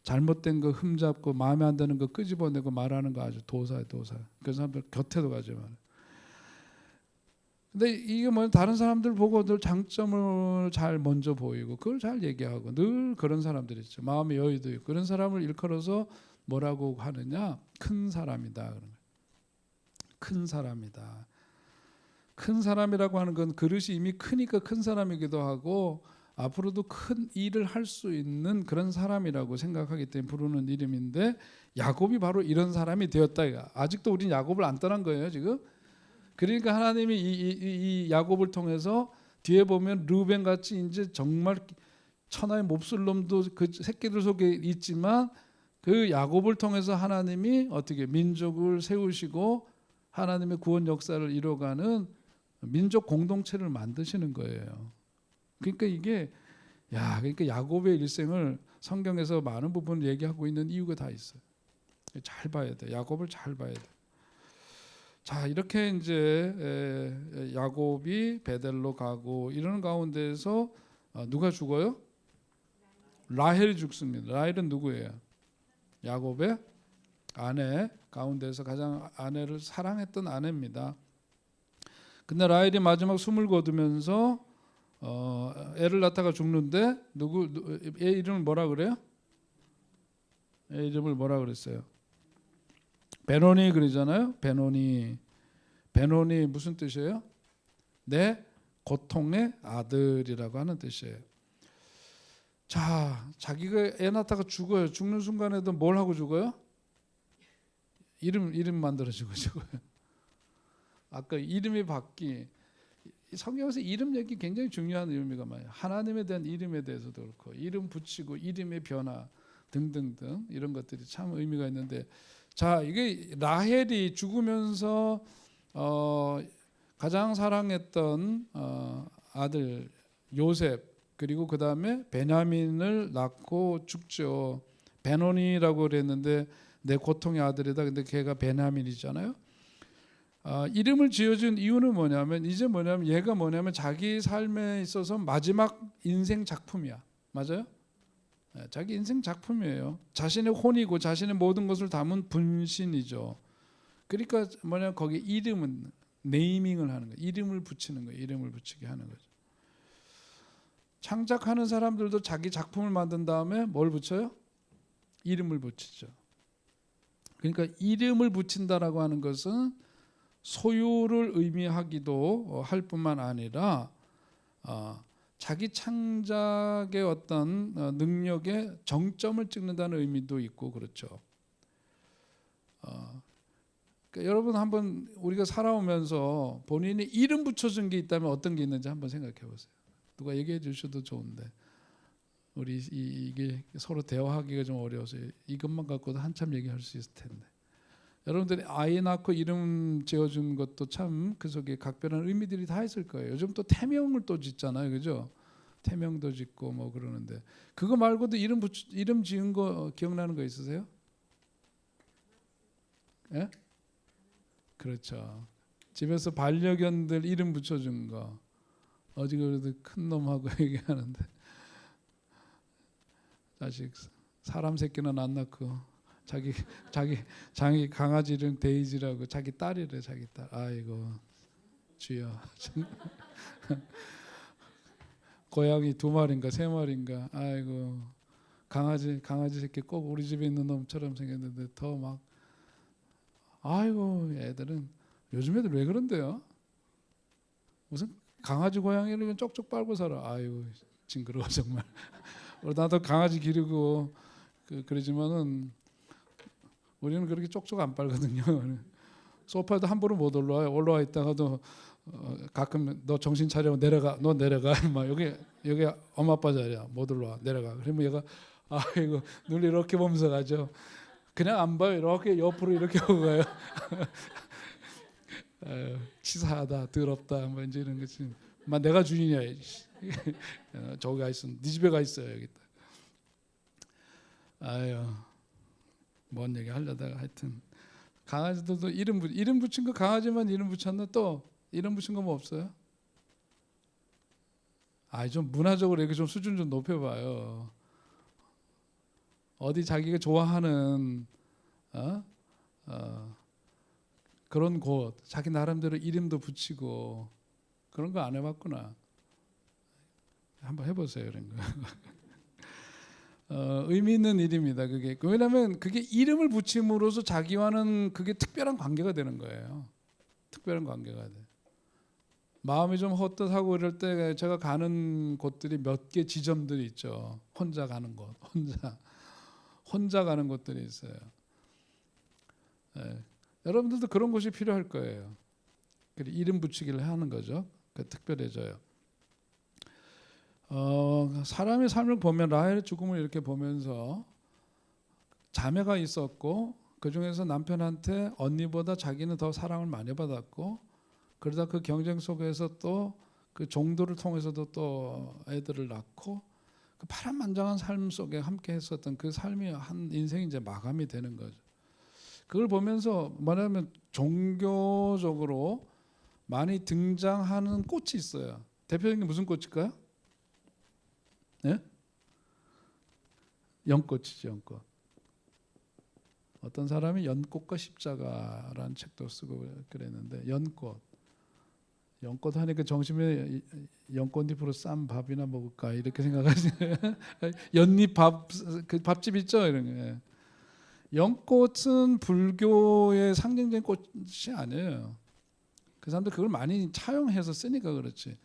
잘못된 거 흠잡고 마음에 안 드는 거 끄집어내고 말하는 거 아주 도사야, 도사. 그 사람들 곁에도 가지 마. 근데 이게 뭐 다른 사람들 보고 늘 장점을 잘 먼저 보이고 그걸 잘 얘기하고 늘 그런 사람들 있죠. 마음의 여유도 있고 그런 사람을 일컬어서 뭐라고 하느냐? 큰 사람이다. 큰 사람이다. 큰 사람이라고 하는 건 그릇이 이미 크니까 큰 사람이기도 하고 앞으로도 큰 일을 할 수 있는 그런 사람이라고 생각하기 때문에 부르는 이름인데 야곱이 바로 이런 사람이 되었다. 아직도 우린 야곱을 안 떠난 거예요 지금. 그러니까 하나님이 이 야곱을 통해서 뒤에 보면 르우벤 같이 이제 정말 천하의 몹쓸 놈도 그 새끼들 속에 있지만 그 야곱을 통해서 하나님이 어떻게 민족을 세우시고 하나님의 구원 역사를 이뤄가는 민족 공동체를 만드시는 거예요. 그러니까 이게 그러니까 야곱의 일생을 성경에서 많은 부분을 얘기하고 있는 이유가 다 있어요. 잘 봐야 돼. 야곱을 잘 봐야 돼. 자, 이렇게 이제 야곱이 베델로 가고 이러는 가운데에서 누가 죽어요? 라헬이 죽습니다. 라헬은 누구예요? 야곱의 아내 가운데서 가장 아내를 사랑했던 아내입니다. 근데 라헬이 마지막 숨을 거두면서 애를 낳다가 죽는데 애 이름을 뭐라 그래요? 애 이름을 뭐라 그랬어요? 베노니 그러잖아요. 베노니 무슨 뜻이에요? 내 고통의 아들이라고 하는 뜻이에요. 자, 자기가 애 낳다가 죽어요. 죽는 순간에도 뭘 하고 죽어요? 이름 만들어지고 죽어요. 아까 이름이 바뀌. 성경에서 이름 얘기 굉장히 중요한 의미가 많아요. 하나님에 대한 이름에 대해서도 그렇고 이름 붙이고 이름의 변화 등등등 이런 것들이 참 의미가 있는데, 자, 이게 라헬이 죽으면서 가장 사랑했던 아들 요셉 그리고 그 다음에 베냐민을 낳고 죽죠. 베노니라고 그랬는데 내 고통의 아들이다. 근데 걔가 베냐민이잖아요. 이름을 지어준 이유는 뭐냐면 얘가 뭐냐면 자기 삶에 있어서 마지막 인생 작품이야. 맞아요? 자기 인생 작품이에요. 자신의 혼이고 자신의 모든 것을 담은 분신이죠. 그러니까 거기 이름은 네이밍을 하는 거예요. 이름을 붙이는 거예요. 이름을 붙이게 하는 거죠. 창작하는 사람들도 자기 작품을 만든 다음에 뭘 붙여요? 이름을 붙이죠. 그러니까 이름을 붙인다라고 하는 것은 소유를 의미하기도 할 뿐만 아니라 자기 창작의 어떤 능력의 정점을 찍는다는 의미도 있고 그렇죠. 그러니까 여러분 한번 우리가 살아오면서 본인이 이름 붙여준 게 있다면 어떤 게 있는지 한번 생각해 보세요. 누가 얘기해 주셔도 좋은데 우리 이게 서로 대화하기가 좀 어려워서 이것만 갖고도 한참 얘기할 수 있을 텐데, 여러분들이 아이 낳고 이름 지어준 것도 참 그 속에 각별한 의미들이 다 있을 거예요. 요즘 또 태명을 또 짓잖아요, 그죠? 태명도 짓고 뭐 그러는데 그거 말고도 이름 지은 거 기억나는 거 있으세요? 예? 그렇죠. 집에서 반려견들 이름 붙여준 거. 어제 그래도 큰 놈하고 얘기하는데 자식 사람 새끼는 안 낳고 자기 강아지 이름 데이지라고 자기 딸이래. 자기 딸. 아이고 주여. 고양이 2마리인가 3마리인가. 아이고 강아지 새끼 꼭 우리 집에 있는 놈처럼 생겼는데 더 막 아이고 애들은 요즘 애들 왜 그런데요? 무슨 강아지 고양이를 쪽쪽 빨고 살아. 아이고 징그러워 정말. 나도 강아지 기르고 그러지만은 우리는 그렇게 쪽쪽 안 빨거든요. 소파에도 함부로 못 올라와요. 올라와 있다가도 가끔 너 정신 차려 내려가. 너 내려가. 막 여기 엄마 아빠 자리야. 못 올라와. 내려가. 그러면 얘가 아이고 눈을 이렇게 보면서 가죠. 그냥 안 봐요. 이렇게 옆으로 이렇게 하고 가요. 치사하다, 더럽다, 뭐 이제 이런 거지. 막 내가 주인이야. 저기 가 있어. 네 집에 가 있어요. 여기. 아유, 뭔 얘기 하려다가 하여튼 강아지들도 이름 붙인 거 강아지만 이름 붙였나 또 이름 붙인 거 뭐 없어요? 좀 문화적으로 이렇게 좀 수준 좀 높여봐요. 어디 자기가 좋아하는 그런 곳 자기 나름대로 이름도 붙이고 그런 거 안 해봤구나. 한번 해보세요 이런 거. 의미 있는 일입니다. 그게 왜냐하면 그게 이름을 붙임으로써 자기와는 그게 특별한 관계가 되는 거예요. 특별한 관계가 돼. 마음이 좀 헛헛하고 이럴 때 제가 가는 곳들이 몇 개 지점들이 있죠. 혼자 가는 곳, 혼자 가는 곳들이 있어요. 예. 여러분들도 그런 곳이 필요할 거예요. 이름 붙이기를 하는 거죠. 특별해져요. 사람의 삶을 보면 라헬의 죽음을 이렇게 보면서 자매가 있었고 그 중에서 남편한테 언니보다 자기는 더 사랑을 많이 받았고 그러다 그 경쟁 속에서 또 그 종도를 통해서도 또 애들을 낳고 그 파란만장한 삶 속에 함께 했었던 그 삶이 한 인생이 이제 마감이 되는 거죠. 그걸 보면서 뭐냐면 종교적으로 많이 등장하는 꽃이 있어요. 대표적인 게 무슨 꽃일까요? 네? 연꽃이죠, 연꽃. 어떤 사람이 연꽃과 십자가라는 책도 쓰고 그랬는데 연꽃 하니까 정심에 연꽃잎으로 쌈 밥이나 먹을까 이렇게 생각하시네요. 연잎 그 밥집 있죠, 이런 게. 연꽃은 불교의 상징적인 꽃이 아니에요. 그 사람들 그걸 많이 차용해서 쓰니까 그렇지.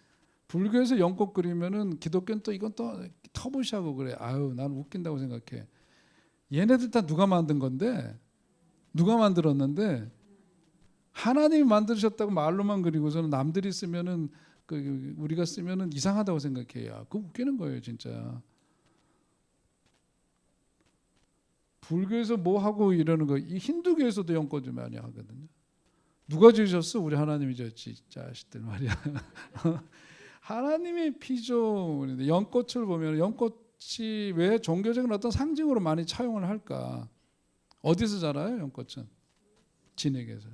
불교에서 연꽃 그리면은 기독교는 또 이건 또 터부시하고 그래. 아유, 난 웃긴다고 생각해. 얘네들 다 누가 만든 건데, 누가 만들었는데 하나님이 만드셨다고 말로만 그리고서는 남들이 쓰면은 우리가 쓰면은 이상하다고 생각해요. 그거 웃기는 거예요, 진짜. 불교에서 뭐 하고 이러는 거, 이 힌두교에서도 연꽃을 많이 하거든요. 누가 지으셨어? 우리 하나님이 지었지, 자식들 말이야. 하나님의 피조. 연꽃을 보면 연꽃이 왜 종교적인 어떤 상징으로 많이 차용을 할까? 어디서 자라요, 연꽃은? 진흙에서.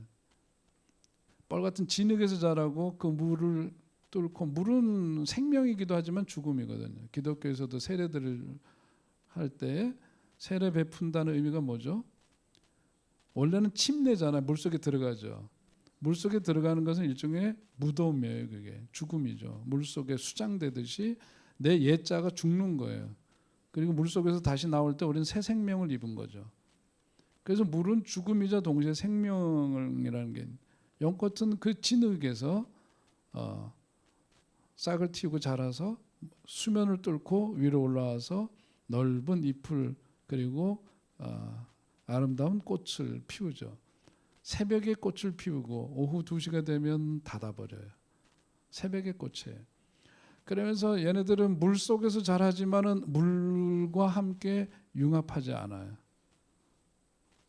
뻘 같은 진흙에서 자라고 그 물을 뚫고, 물은 생명이기도 하지만 죽음이거든요. 기독교에서도 세례들을 할 때 세례 베푼다는 의미가 뭐죠? 원래는 침례잖아요. 물속에 들어가죠. 물속에 들어가는 것은 일종의 무덤이에요. 그게 죽음이죠. 물속에 수장되듯이 내 옛자가 죽는 거예요. 그리고 물속에서 다시 나올 때 우리는 새 생명을 입은 거죠. 그래서 물은 죽음이자 동시에 생명이라는 게, 연꽃은 그 진흙에서 싹을 틔우고 자라서 수면을 뚫고 위로 올라와서 넓은 잎을 그리고 아름다운 꽃을 피우죠. 새벽에 꽃을 피우고 오후 2시가 되면 닫아버려요. 새벽의 꽃이에요. 그러면서 얘네들은 물 속에서 자라지만은 물과 함께 융합하지 않아요.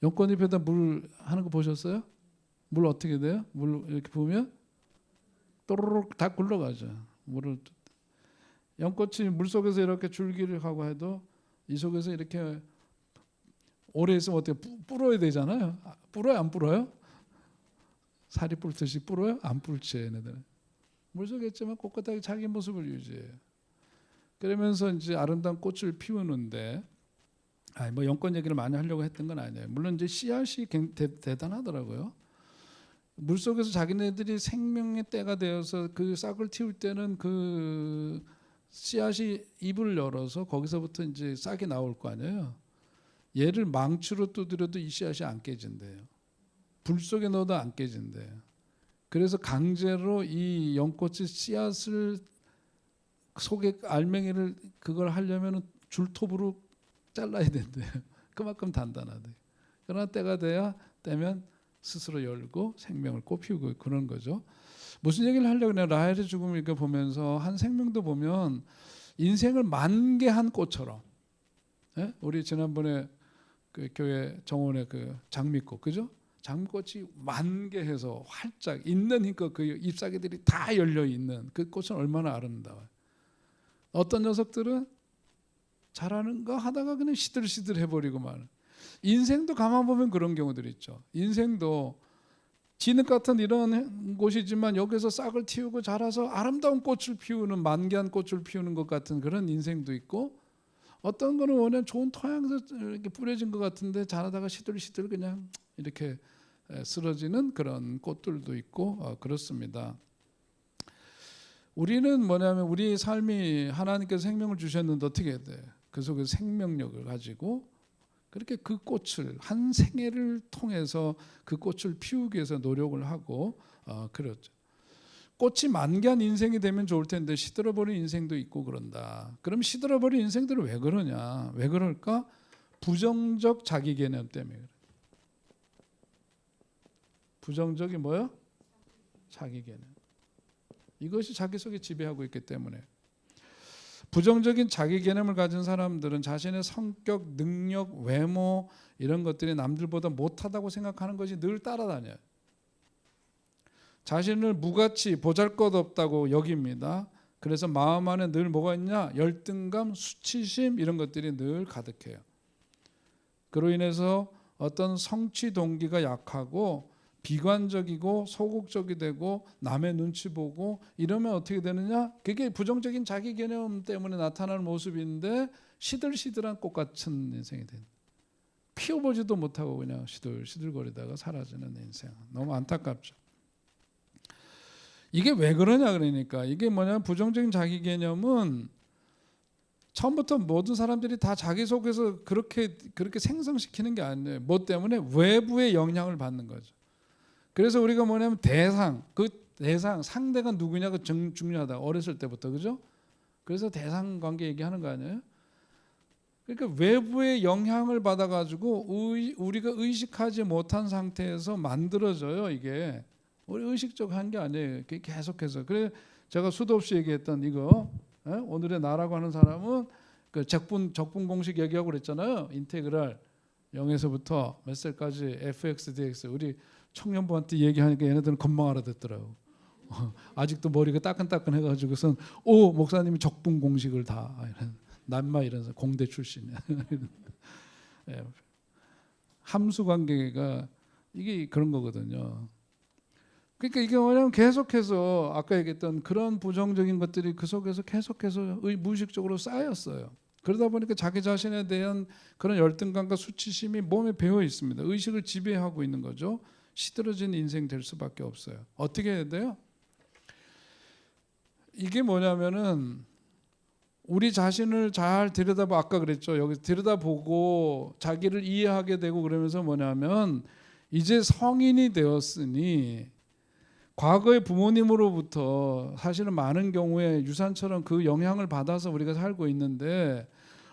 연꽃잎에다 물 하는 거 보셨어요? 물 어떻게 돼요? 물 이렇게 부으면 또르륵 다 굴러가죠. 연꽃이 물 속에서 이렇게 줄기를 하고 해도 이 속에서 이렇게 오래 있으면 어떻게 불어야 되잖아요. 불어요, 안 불어요? 살이 불듯이 불어요? 안 불지 얘네들. 물속에 있지만 꼿꼿하게 자기 모습을 유지해요. 그러면서 이제 아름다운 꽃을 피우는데, 뭐 연꽃 얘기를 많이 하려고 했던 건 아니에요. 물론 이제 씨앗이 대단하더라고요. 물 속에서 자기네들이 생명의 때가 되어서 그 싹을 틔울 때는 그 씨앗이 입을 열어서 거기서부터 이제 싹이 나올 거 아니에요. 얘를 망치로 두드려도 이 씨앗이 안 깨진대요. 불 속에 넣어도 안 깨진대요. 그래서 강제로 이 연꽃의 씨앗을 속에 알맹이를 그걸 하려면 줄톱으로 잘라야 된대요. 그만큼 단단하대. 그러나 때가 돼야 되면 스스로 열고 생명을 꽃피우고 그런 거죠. 무슨 얘기를 하려고 그냥 라헬의 죽음을 이렇게 보면서 한 생명도 보면 인생을 만개한 꽃처럼, 예? 우리 지난번에 그 교회 정원의 그 장미꽃, 그죠? 장미꽃이 만개해서 활짝 있는 힘껏 그 잎사귀들이 다 열려 있는 그 꽃은 얼마나 아름다워요. 어떤 녀석들은 잘하는 거 하다가 그냥 시들시들 해버리고 말. 인생도 가만 보면 그런 경우들이 있죠. 인생도 진흙 같은 이런 곳이지만 여기서 싹을 틔우고 자라서 아름다운 꽃을 피우는, 만개한 꽃을 피우는 것 같은 그런 인생도 있고, 어떤 거는 워낙 좋은 토양에서 이렇게 뿌려진 것 같은데 자라다가 시들시들 그냥 이렇게 쓰러지는 그런 꽃들도 있고 그렇습니다. 우리는 뭐냐면 우리 삶이 하나님께서 생명을 주셨는데 어떻게 해야 돼? 그 속에 생명력을 가지고 그렇게 그 꽃을 한 생애를 통해서 그 꽃을 피우기 위해서 노력을 하고 그렇죠. 꽃이 만개한 인생이 되면 좋을 텐데 시들어버린 인생도 있고 그런다. 그럼 시들어버린 인생들은 왜 그러냐? 왜 그럴까? 부정적 자기 개념 때문에 그래. 부정적이 뭐요? 자기 개념. 이것이 자기 속에 지배하고 있기 때문에. 부정적인 자기 개념을 가진 사람들은 자신의 성격, 능력, 외모 이런 것들이 남들보다 못하다고 생각하는 것이 늘 따라다녀요. 자신을 무가치, 보잘것없다고 여깁니다. 그래서 마음 안에 늘 뭐가 있냐? 열등감, 수치심 이런 것들이 늘 가득해요. 그로 인해서 어떤 성취 동기가 약하고 비관적이고 소극적이 되고 남의 눈치 보고 이러면 어떻게 되느냐? 그게 부정적인 자기 개념 때문에 나타나는 모습인데 시들시들한 꽃 같은 인생이 된다. 피워보지도 못하고 그냥 시들시들거리다가 사라지는 인생. 너무 안타깝죠. 이게 왜 그러냐 그러니까 이게 뭐냐면 부정적인 자기 개념은 처음부터 모든 사람들이 다 자기 속에서 그렇게 생성시키는 게 아니에요. 뭐 때문에? 외부의 영향을 받는 거죠. 그래서 우리가 뭐냐면 그 대상 상대가 누구냐가 중요하다. 어렸을 때부터 그죠? 그래서 대상 관계 얘기하는 거 아니에요? 그러니까 외부의 영향을 받아가지고 우리가 의식하지 못한 상태에서 만들어져요. 이게 우리 의식적으로 한 게 아니에요. 계속해서. 그래 제가 수도 없이 얘기했던 이거 오늘의 나라고 하는 사람은 그 적분 공식 얘기하고 그랬잖아요. 인테그랄 0에서부터 몇 살까지 fx dx 우리 청년부한테 얘기하니까 얘네들은 금방 알아듣더라고. 아직도 머리가 따끈따끈 해가지고선 오 목사님이 적분 공식을 다 남마 이런 공대 출신이야. 함수 관계가 이게 그런 거거든요. 그러니까 이게 뭐냐면 계속해서 아까 얘기했던 그런 부정적인 것들이 그 속에서 계속해서 무의식적으로 쌓였어요. 그러다 보니까 자기 자신에 대한 그런 열등감과 수치심이 몸에 배어 있습니다. 의식을 지배하고 있는 거죠. 시들어진 인생 될 수밖에 없어요. 어떻게 해야 돼요? 이게 뭐냐면은 우리 자신을 잘 들여다보고 아까 그랬죠. 여기 들여다보고 자기를 이해하게 되고 그러면서 뭐냐면 이제 성인이 되었으니 과거의 부모님으로부터 사실은 많은 경우에 유산처럼 그 영향을 받아서 우리가 살고 있는데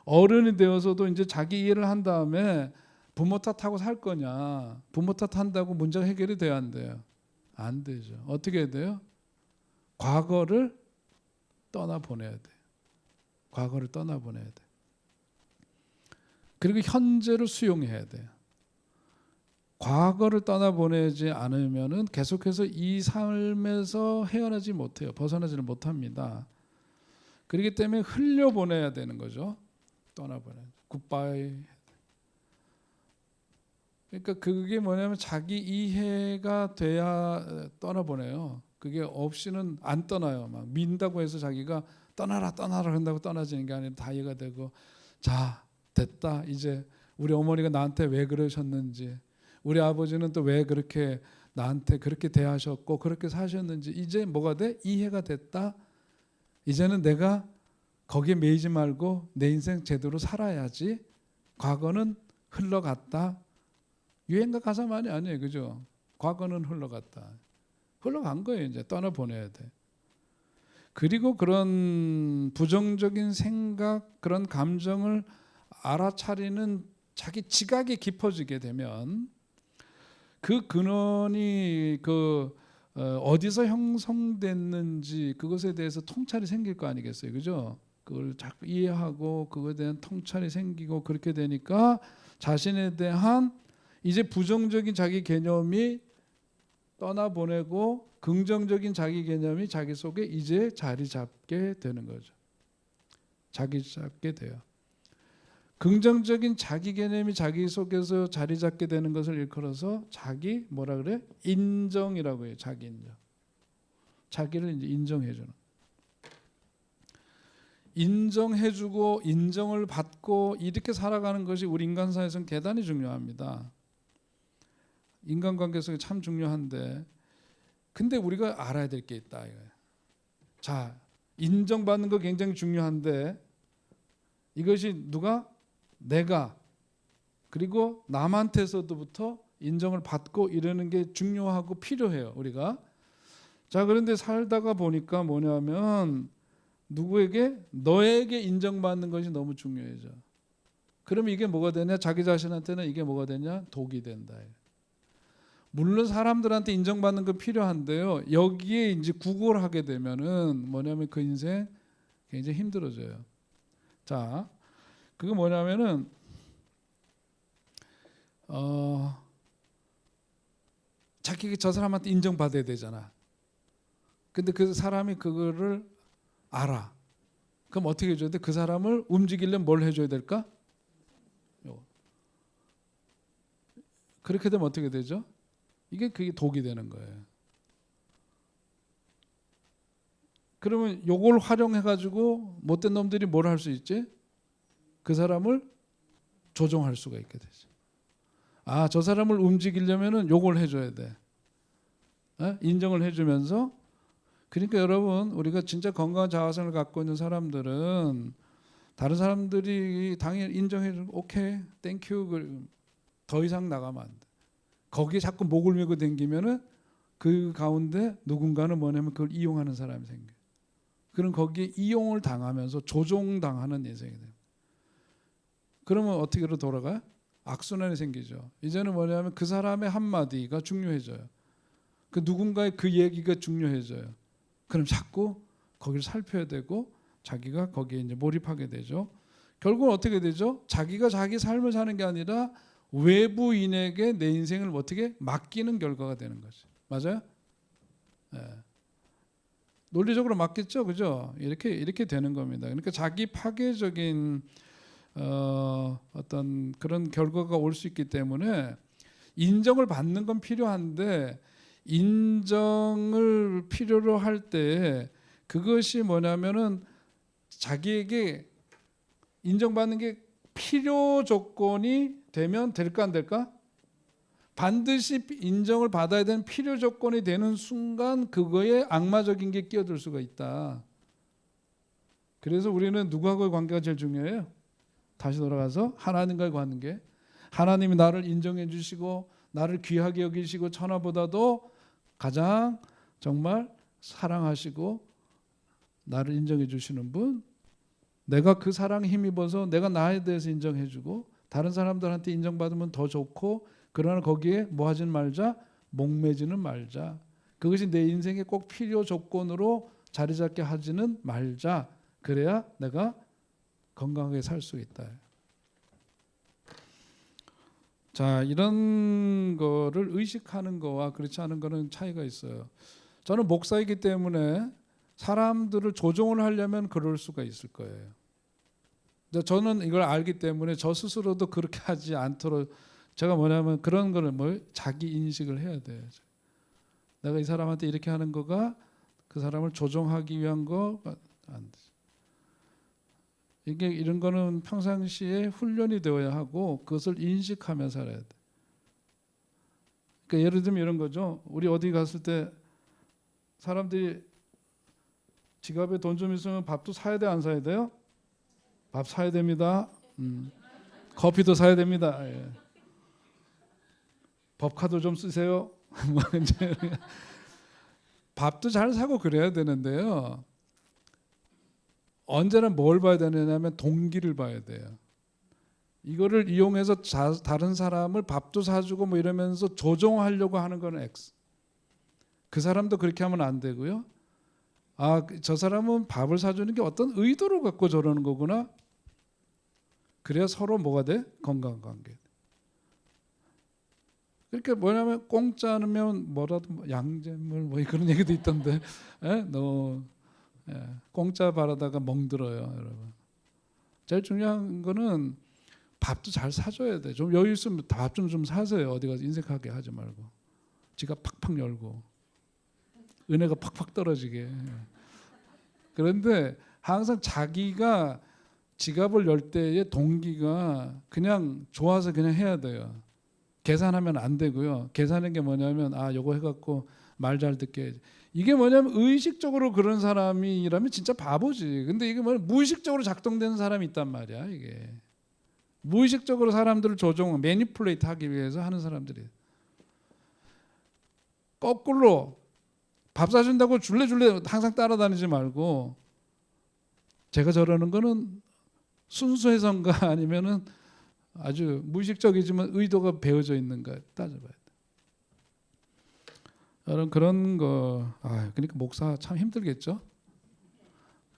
어른이 되어서도 이제 자기 이해를 한 다음에 부모 탓하고 살 거냐? 부모 탓한다고 문제가 해결이 돼야 안 돼요? 안 되죠. 어떻게 해야 돼요? 과거를 떠나보내야 돼요. 과거를 떠나보내야 돼요. 그리고 현재를 수용해야 돼요. 과거를 떠나보내지 않으면은 계속해서 이 삶에서 헤어나지 못해요. 벗어나지를 못합니다. 그렇기 때문에 흘려보내야 되는 거죠. 떠나보내야 돼요. 굿바이. 그러니까 그게 뭐냐면 자기 이해가 돼야 떠나보내요. 그게 없이는 안 떠나요. 막 민다고 해서 자기가 떠나라 한다고 떠나지는 게 아니라 다 이해가 되고 자 됐다. 이제 우리 어머니가 나한테 왜 그러셨는지 우리 아버지는 또 왜 그렇게 나한테 그렇게 대하셨고 그렇게 사셨는지 이제 뭐가 돼? 이해가 됐다. 이제는 내가 거기에 매이지 말고 내 인생 제대로 살아야지. 과거는 흘러갔다. 유행가 가사만이 아니에요. 그죠? 과거는 흘러갔다. 흘러간 거예요. 이제 떠나보내야 돼. 그리고 그런 부정적인 생각, 그런 감정을 알아차리는 자기 지각이 깊어지게 되면 그 근원이 어디서 형성됐는지 그것에 대해서 통찰이 생길 거 아니겠어요, 그죠? 그걸 자꾸 이해하고 그거에 대한 통찰이 생기고 그렇게 되니까 자신에 대한 이제 부정적인 자기 개념이 떠나보내고 긍정적인 자기 개념이 자기 속에 이제 자리 잡게 되는 거죠. 자리 잡게 돼요. 긍정적인 자기 개념이 자기 속에서 자리 잡게 되는 것을 일컬어서 자기 뭐라 그래? 인정이라고 해요. 자기 인정. 자기를 이제 인정해주는. 인정해주고 인정을 받고 이렇게 살아가는 것이 우리 인간사에서는 대단히 중요합니다. 인간관계 속에 참 중요한데 근데 우리가 알아야 될 게 있다. 자, 인정받는 거 굉장히 중요한데 이것이 누가? 내가 그리고 남한테서부터 인정을 받고 이러는 게 중요하고 필요해요. 우리가 자, 그런데 살다가 보니까 뭐냐면 누구에게? 너에게 인정받는 것이 너무 중요해져. 그럼 이게 뭐가 되냐? 자기 자신한테는 이게 뭐가 되냐? 독이 된다. 물론 사람들한테 인정받는 건 필요한데요. 여기에 이제 구걸하게 되면은 뭐냐면 그 인생 굉장히 힘들어져요. 자, 그거 뭐냐면은 자기가 저 사람한테 인정받아야 되잖아. 근데 그 사람이 그거를 알아. 그럼 어떻게 해줘야 돼? 그 사람을 움직이려면 뭘 해줘야 될까? 그렇게 되면 어떻게 되죠? 그게 독이 되는 거예요. 그러면 요걸 활용해가지고 못된 놈들이 뭘 할 수 있지? 그 사람을 조종할 수가 있게 되죠. 아, 저 사람을 움직이려면은 요걸 해줘야 돼. 인정을 해주면서. 그러니까 여러분, 우리가 진짜 건강한 자아성을 갖고 있는 사람들은 다른 사람들이 당연히 인정해주고 오케이, 땡큐, 더 이상 나가면 안 돼. 거기에 자꾸 목을 메고 댕기면은 그 가운데 누군가는 뭐냐면 그걸 이용하는 사람이 생겨요. 그럼 거기에 이용을 당하면서 조종당하는 인생이 돼요. 그러면 어떻게로 돌아가요? 악순환이 생기죠. 이제는 뭐냐면 그 사람의 한마디가 중요해져요. 그 누군가의 그 얘기가 중요해져요. 그럼 자꾸 거기를 살펴야 되고 자기가 거기에 이제 몰입하게 되죠. 결국은 어떻게 되죠? 자기가 자기 삶을 사는 게 아니라 외부인에게 내 인생을 어떻게 맡기는 결과가 되는 거죠. 맞아요? 네. 논리적으로 맞겠죠, 그죠? 이렇게 되는 겁니다. 그러니까 자기 파괴적인 어떤 그런 결과가 올 수 있기 때문에 인정을 받는 건 필요한데 인정을 필요로 할 때 그것이 뭐냐면은 자기에게 인정받는 게 필요 조건이 되면 될까 안 될까? 반드시 인정을 받아야 되는 필요 조건이 되는 순간 그거에 악마적인 게 끼어들 수가 있다. 그래서 우리는 누구하고의 관계가 제일 중요해요? 다시 돌아가서 하나님과의 관계. 하나님이 나를 인정해 주시고 나를 귀하게 여기시고 천하보다도 가장 정말 사랑하시고 나를 인정해 주시는 분, 내가 그 사랑에 힘입어서 내가 나에 대해서 인정해 주고 다른 사람들한테 인정받으면 더 좋고, 그러나 거기에 뭐 하지는 말자, 목매지는 말자. 그것이 내 인생에 꼭 필요 조건으로 자리 잡게 하지는 말자. 그래야 내가 건강하게 살 수 있다. 자, 이런 거를 의식하는 거와 그렇지 않은 거는 차이가 있어요. 저는 목사이기 때문에 사람들을 조종을 하려면 그럴 수가 있을 거예요. 저는 이걸 알기 때문에 저 스스로도 그렇게 하지 않도록 제가 뭐냐면 그런 거를 자기 인식을 해야 돼요. 내가 이 사람한테 이렇게 하는 거가 그 사람을 조종하기 위한 거가 안 돼. 이게 이런 거는 평상시에 훈련이 되어야 하고 그것을 인식하며 살아야 돼. 그러니까 예를 들면 이런 거죠. 우리 어디 갔을 때 사람들이 지갑에 돈 좀 있으면 밥도 사야 돼, 안 사야 돼요? 밥 사야 됩니다. 커피도 사야 됩니다. 예. 법카드 좀 쓰세요. 밥도 잘 사고 그래야 되는데요. 언제나 뭘 봐야 되느냐면 동기를 봐야 돼요. 이거를 이용해서 다른 사람을 밥도 사주고 뭐 이러면서 조종하려고 하는 건 X. 그 사람도 그렇게 하면 안 되고요. 아, 저 사람은 밥을 사주는 게 어떤 의도를 갖고 저러는 거구나. 그래야 서로 뭐가 돼? 건강한 관계. 그러니까 뭐냐면 공짜면 뭐라도 양잿물 뭐 그런 얘기도 있던데. 공짜 바라다가 멍들어요, 여러분. 제일 중요한 거는 밥도 잘 사줘야 돼. 좀 여유 있으면 밥 좀 사세요. 어디 가서 인색하게 하지 말고. 지갑 팍팍 열고 은혜가 팍팍 떨어지게. 그런데 항상 자기가 지갑을 열 때의 동기가 그냥 좋아서 그냥 해야 돼요. 계산하면 안 되고요. 계산하는 게 뭐냐면 요거 해갖고 말 잘 듣게. 이게 뭐냐면 의식적으로 그런 사람이라면 진짜 바보지. 근데 이게 뭐냐면 무의식적으로 작동되는 사람이 있단 말이야. 이게 무의식적으로 사람들을 매니플레이트 하기 위해서 하는 사람들이. 거꾸로 밥 사준다고 줄레줄레 항상 따라다니지 말고 제가 저러는 거는 순수해서인가 아니면은 아주 무의식적이지만 의도가 배어져 있는가 따져봐야 돼. 여러분 그런 거 그러니까 목사 참 힘들겠죠.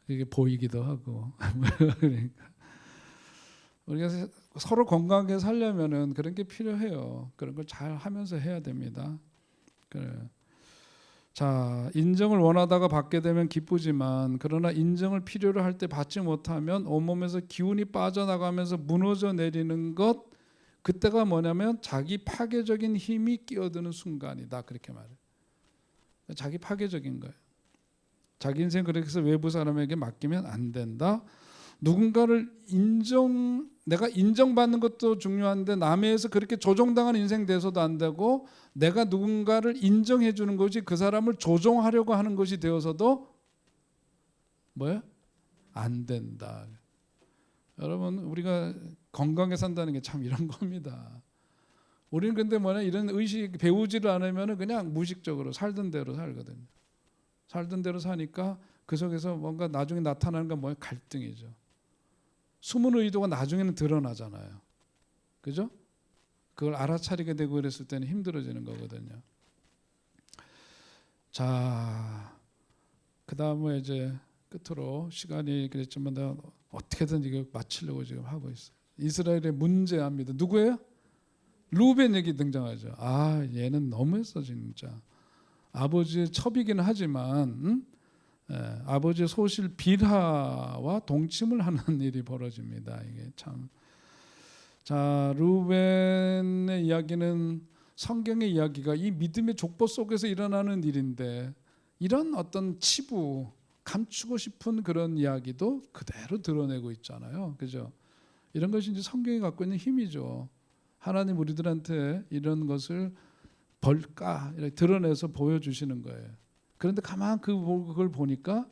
이게 보이기도 하고 그러니까 우리가 서로 건강하게 살려면은 그런 게 필요해요. 그런 걸 잘 하면서 해야 됩니다. 그래. 자, 인정을 원하다가 받게 되면 기쁘지만 그러나 인정을 필요로 할 때 받지 못하면 온몸에서 기운이 빠져나가면서 무너져 내리는 것, 그때가 뭐냐면 자기 파괴적인 힘이 끼어드는 순간이다. 그렇게 말해요. 자기 파괴적인 거예요. 자기 인생 그렇게 해서 외부 사람에게 맡기면 안 된다. 누군가를 내가 인정받는 것도 중요한데 남에 의해서 그렇게 조종당한 인생 돼서도 안 되고, 내가 누군가를 인정해 주는 것이 그 사람을 조종하려고 하는 것이 되어서도 안 된다. 여러분 우리가 건강하게 산다는 게 참 이런 겁니다. 우리는 근데 이런 의식 배우지를 않으면 그냥 무의식적으로 살던 대로 살거든요. 살던 대로 사니까 그 속에서 뭔가 나중에 나타나는 건 갈등이죠. 숨은 의도가 나중에는 드러나잖아요. 그죠? 그걸 알아차리게 되고 그랬을 때는 힘들어지는 거거든요. 자, 그 다음에 이제 끝으로 시간이 그랬지만 내가 어떻게든 이거 마치려고 지금 하고 있어요. 이스라엘의 문제합니다. 누구예요? 루벤 얘기 등장하죠. 얘는 너무했어 진짜. 아버지의 첩이긴 하지만 아버지의 소실 빌하와 동침을 하는 일이 벌어집니다. 이게 참. 자, 루벤의 이야기는 성경의 이야기가 이 믿음의 족보 속에서 일어나는 일인데, 이런 어떤 치부, 감추고 싶은 그런 이야기도 그대로 드러내고 있잖아요. 그죠? 이런 것이 이제 성경이 갖고 있는 힘이죠. 하나님 우리들한테 이런 것을 이렇게 드러내서 보여주시는 거예요. 그런데 가만 그걸 보니까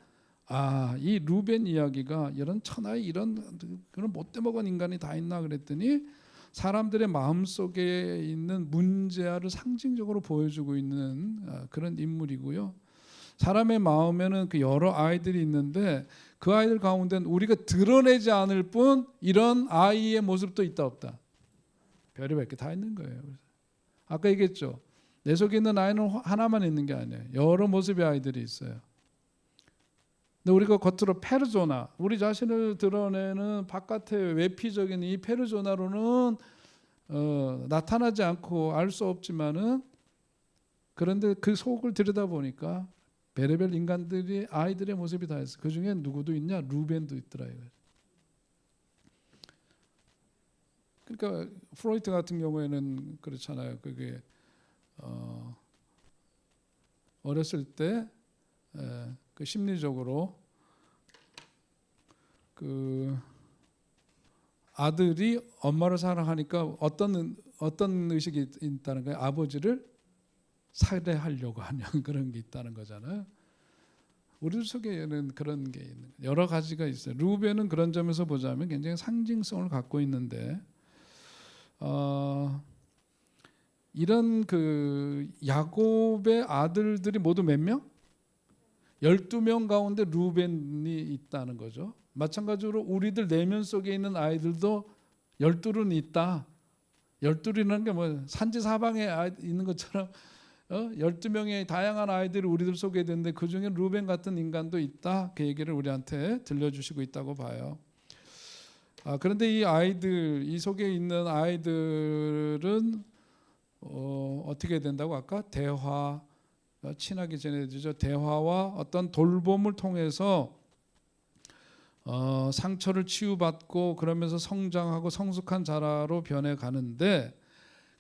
이 루벤 이야기가 이런 천하의 이런 그런 못돼먹은 인간이 다 있나 그랬더니 사람들의 마음속에 있는 문제를 상징적으로 보여주고 있는 그런 인물이고요. 사람의 마음에는 그 여러 아이들이 있는데 그 아이들 가운데는 우리가 드러내지 않을 뿐 이런 아이의 모습도 있다 없다. 별의별 게 다 있는 거예요. 아까 얘기했죠. 내 속에 있는 아이는 하나만 있는 게 아니에요. 여러 모습의 아이들이 있어요. 근데 우리가 겉으로 페르소나, 우리 자신을 드러내는 바깥의 외피적인 이 페르소나로는 나타나지 않고 알 수 없지만은, 그런데 그 속을 들여다보니까 별의별 인간들이 아이들의 모습이 다 있어. 그 중에 누구도 있냐? 루벤도 있더라 이거예요. 그러니까 프로이트 같은 경우에는 그렇잖아요. 그게 어렸을 때 그 심리적으로 그 아들이 엄마를 사랑하니까 어떤 의식이 있다는 거예요. 아버지를 살해하려고 하는 그런 게 있다는 거잖아요. 우리 속에는 그런 게 있는 여러 가지가 있어요. 루벤은 그런 점에서 보자면 굉장히 상징성을 갖고 있는데, 이런 그 야곱의 아들들이 모두 몇 명? 12명 가운데 루벤이 있다는 거죠. 마찬가지로 우리들 내면 속에 있는 아이들도 12는 있다. 12이라는 게 산지사방에 있는 것처럼 12명의 다양한 아이들이 우리들 속에 있는데 그 중에 루벤 같은 인간도 있다. 그 얘기를 우리한테 들려주시고 있다고 봐요. 그런데 이 아이들, 이 속에 있는 아이들은 어떻게 된다고 아까 대화, 친하게 지내주죠. 대화와 어떤 돌봄을 통해서 상처를 치유받고 그러면서 성장하고 성숙한 자라로 변해가는데,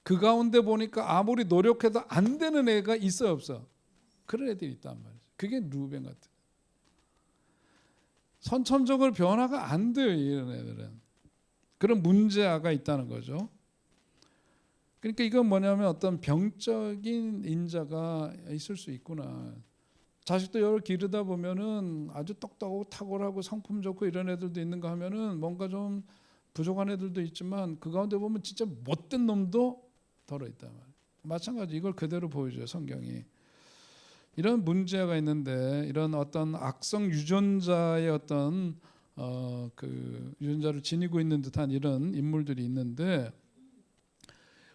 그 가운데 보니까 아무리 노력해도 안 되는 애가 있어요 없어? 그런 애들이 있단 말이죠. 그게 루벤 같은. 선천적으로 변화가 안 돼요 이런 애들은. 그런 문제아가 있다는 거죠. 그러니까 이건 뭐냐면 어떤 병적인 인자가 있을 수 있구나. 자식도 여러 기르다 보면은 아주 똑똑하고 탁월하고 성품 좋고 이런 애들도 있는가 하면은 뭔가 좀 부족한 애들도 있지만 그 가운데 보면 진짜 못된 놈도 들어 있단 말이에요. 마찬가지 이걸 그대로 보여줘요 성경이. 이런 문제가 있는데 이런 어떤 악성 유전자의 어떤 그 유전자를 지니고 있는 듯한 이런 인물들이 있는데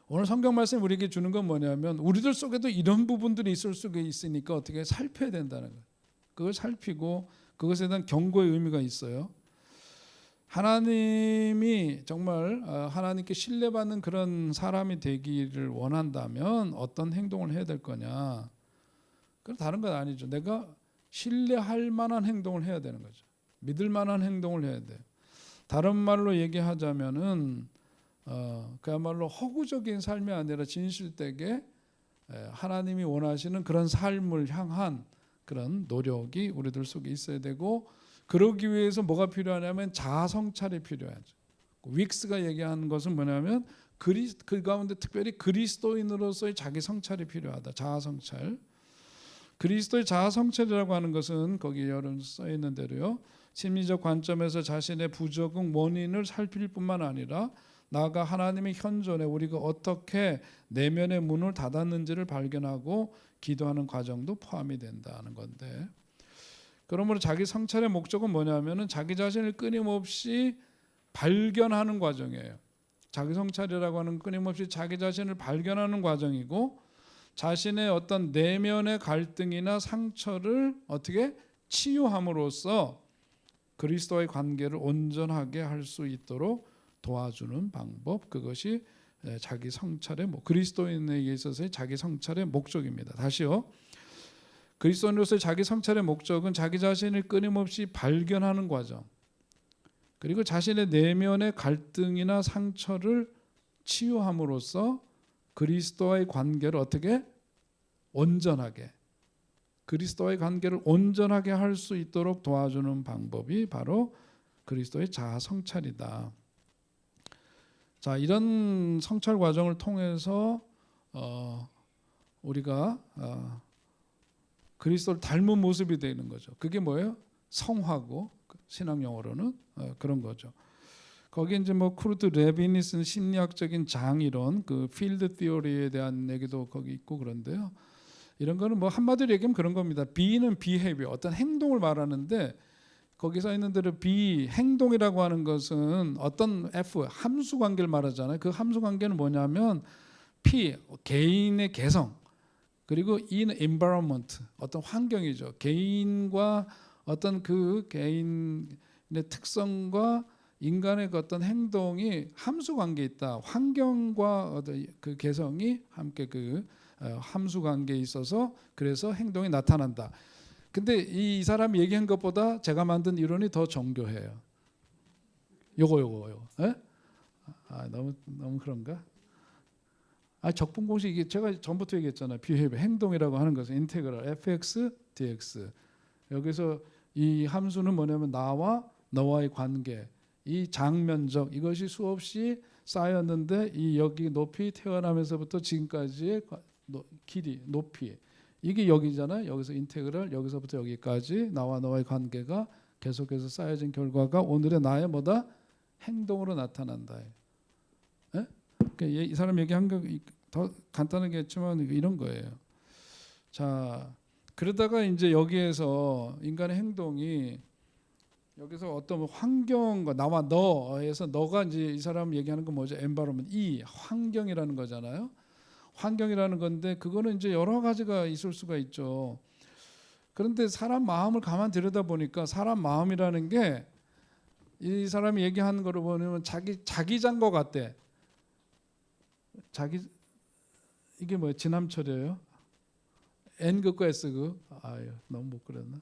오늘 성경 말씀 우리에게 주는 건 뭐냐면 우리들 속에도 이런 부분들이 있을 수가 있으니까 어떻게 살펴야 된다는 거예요. 그걸 살피고 그것에 대한 경고의 의미가 있어요. 하나님이 정말 하나님께 신뢰받는 그런 사람이 되기를 원한다면 어떤 행동을 해야 될 거냐? 그건 다른 건 아니죠. 내가 신뢰할 만한 행동을 해야 되는 거죠. 믿을 만한 행동을 해야 돼요. 다른 말로 얘기하자면은 그야말로 허구적인 삶이 아니라 진실되게 하나님이 원하시는 그런 삶을 향한 그런 노력이 우리들 속에 있어야 되고 그러기 위해서 뭐가 필요하냐면 자아 성찰이 필요하죠. 윅스가 얘기하는 것은 뭐냐면 그 가운데 특별히 그리스도인으로서의 자기 성찰이 필요하다. 자아 성찰. 그리스도의 자아 성찰이라고 하는 것은 거기 여러분 써 있는 대로요. 심리적 관점에서 자신의 부적응 원인을 살필 뿐만 아니라 나아가 하나님의 현존에 우리가 어떻게 내면의 문을 닫았는지를 발견하고 기도하는 과정도 포함이 된다는 건데 그러므로 자기 성찰의 목적은 뭐냐면은 자기 자신을 끊임없이 발견하는 과정이에요. 자기 성찰이라고 하는 끊임없이 자기 자신을 발견하는 과정이고 자신의 어떤 내면의 갈등이나 상처를 어떻게 치유함으로써 그리스도와의 관계를 온전하게 할 수 있도록 도와주는 방법 그것이 자기 성찰의 그리스도인에게 있어서의 자기 성찰의 목적입니다. 다시요. 그리스도인으로서의 자기 성찰의 목적은 자기 자신을 끊임없이 발견하는 과정 그리고 자신의 내면의 갈등이나 상처를 치유함으로써 그리스도와의 관계를 어떻게 온전하게 그리스도와의 관계를 온전하게 할 수 있도록 도와주는 방법이 바로 그리스도의 자아 성찰이다. 자, 이런 성찰 과정을 통해서 우리가 그리스도를 닮은 모습이 되는 거죠. 그게 뭐예요? 성화고 신학 용어로는 그런 거죠. 거기 이제 쿠르트 레빈이 쓴 심리학적인 장이론, 그 필드 티어리에 대한 얘기도 거기 있고 그런데요. 이런 거는 한마디로 얘기하면 그런 겁니다. B는 behavior, 어떤 행동을 말하는데 거기 써 있는 대로 B, 행동이라고 하는 것은 어떤 F, 함수 관계를 말하잖아요. 그 함수 관계는 뭐냐면 P, 개인의 개성, 그리고 E는 environment, 어떤 환경이죠. 개인과 어떤 그 개인의 특성과 인간의 어떤 행동이 함수 관계에 있다. 환경과 어떤 그 개성이 함께 그 함수 관계에 있어서 그래서 행동이 나타난다. 근데 이 사람이 얘기한 것보다 제가 만든 이론이 더 정교해요. 요거. 에? 너무 그런가? 적분 공식이 제가 전부터 얘기했잖아요. behavior, 행동이라고 하는 것은 인테그랄 fx dx. 여기서 이 함수는 뭐냐면 나와 너와의 관계, 이 장면적 이것이 수없이 쌓였는데 이 여기 높이 태어나면서부터 지금까지의 길이, 높이 이게 여기잖아요. 여기서 인테그랄 여기서부터 여기까지 나와 너와의 관계가 계속해서 쌓여진 결과가 오늘의 나의 뭐다? 행동으로 나타난다. 예? 그러니까 이 사람 얘기한 거 더 간단하게 했지만 이런 거예요. 자, 그러다가 이제 여기에서 인간의 행동이 여기서 어떤 환경과 나와 너에서 너가 이제 이 사람 얘기하는 건 뭐죠? environment, 이 환경이라는 거잖아요. 환경이라는 건데 그거는 이제 여러 가지가 있을 수가 있죠. 그런데 사람 마음을 가만 들여다보니까 사람 마음이라는 게 이 사람이 얘기하는 거를 보면 자기장 것 같대. 이게 뭐예요? 지남철이에요? N극과 S극. 아유, 너무 못 그렸나?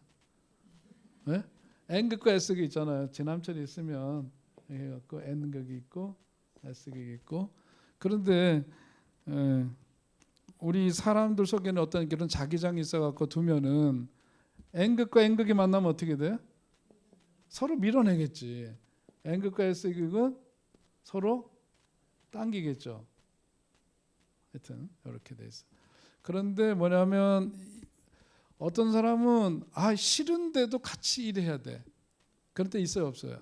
네? N극과 S극 있잖아요. 지남철이 있으면 해갖고 N극이 있고 S극이 있고. 그런데 우리 사람들 속에는 어떤 그런 자기장이 있어갖고 두면은 N극과 N극이 만나면 어떻게 돼요? 서로 밀어내겠지. N극과 S극은 서로 당기겠죠. 하여튼 이렇게 돼 있어. 그런데 뭐냐면 어떤 사람은 싫은데도 같이 일해야 돼. 그런 때 있어요, 없어요?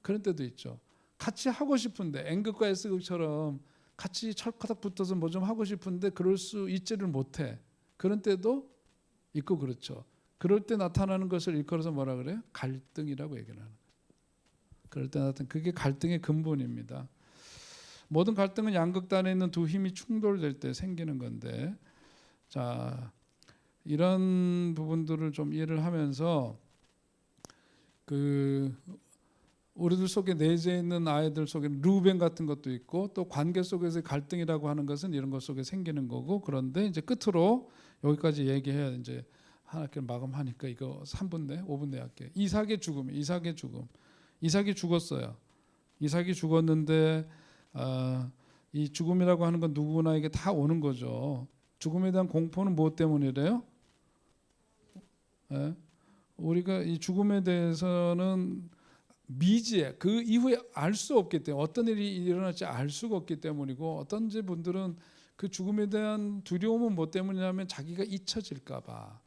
그런 때도 있죠. 같이 하고 싶은데 N극과 S극처럼 같이 철커덕 붙어서 뭐 좀 하고 싶은데 그럴 수 있지를 못해. 그런 때도 있고 그렇죠. 그럴 때 나타나는 것을 일컬어서 뭐라 그래요? 갈등이라고 얘기를 하는 거예요. 그럴 때 나타나는 그게 갈등의 근본입니다. 모든 갈등은 양극단에 있는 두 힘이 충돌될 때 생기는 건데, 자, 이런 부분들을 좀 이해를 하면서 그 우리들 속에 내재해 있는 아이들 속에 루벤 같은 것도 있고, 또 관계 속에서 갈등이라고 하는 것은 이런 것 속에 생기는 거고, 그런데 이제 끝으로 여기까지 얘기해야 이제 하나씩 마감하니까 이거 3분 내 5분 내 할게요. 이삭의 죽음. 이삭이 죽었어요. 이삭이 죽었는데 이 죽음이라고 하는 건 누구나에게 다 오는 거죠. 죽음에 대한 공포는 무엇 때문이래요? 예? 우리가 이 죽음에 대해서는 미지에 그 이후에 알 수 없기 때문에, 어떤 일이 일어날지 알 수가 없기 때문이고, 어떤 분들은 그 죽음에 대한 두려움은 뭐 때문이냐면 자기가 잊혀질까 봐,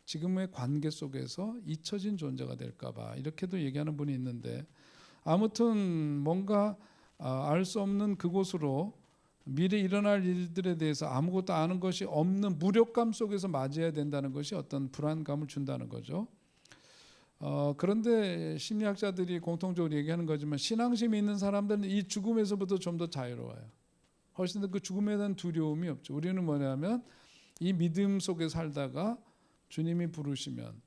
지금의 관계 속에서 잊혀진 존재가 될까 봐 이렇게도 얘기하는 분이 있는데, 아무튼 뭔가 알 수 없는 그곳으로 미래에 일어날 일들에 대해서 아무것도 아는 것이 없는 무력감 속에서 맞이해야 된다는 것이 어떤 불안감을 준다는 거죠. 그런데 심리학자들이 공통적으로 얘기하는 거지만, 신앙심이 있는 사람들은 이 죽음에서부터 좀 더 자유로워요. 훨씬 더 그 죽음에 대한 두려움이 없죠. 우리는 뭐냐면 이 믿음 속에 살다가 주님이 부르시면,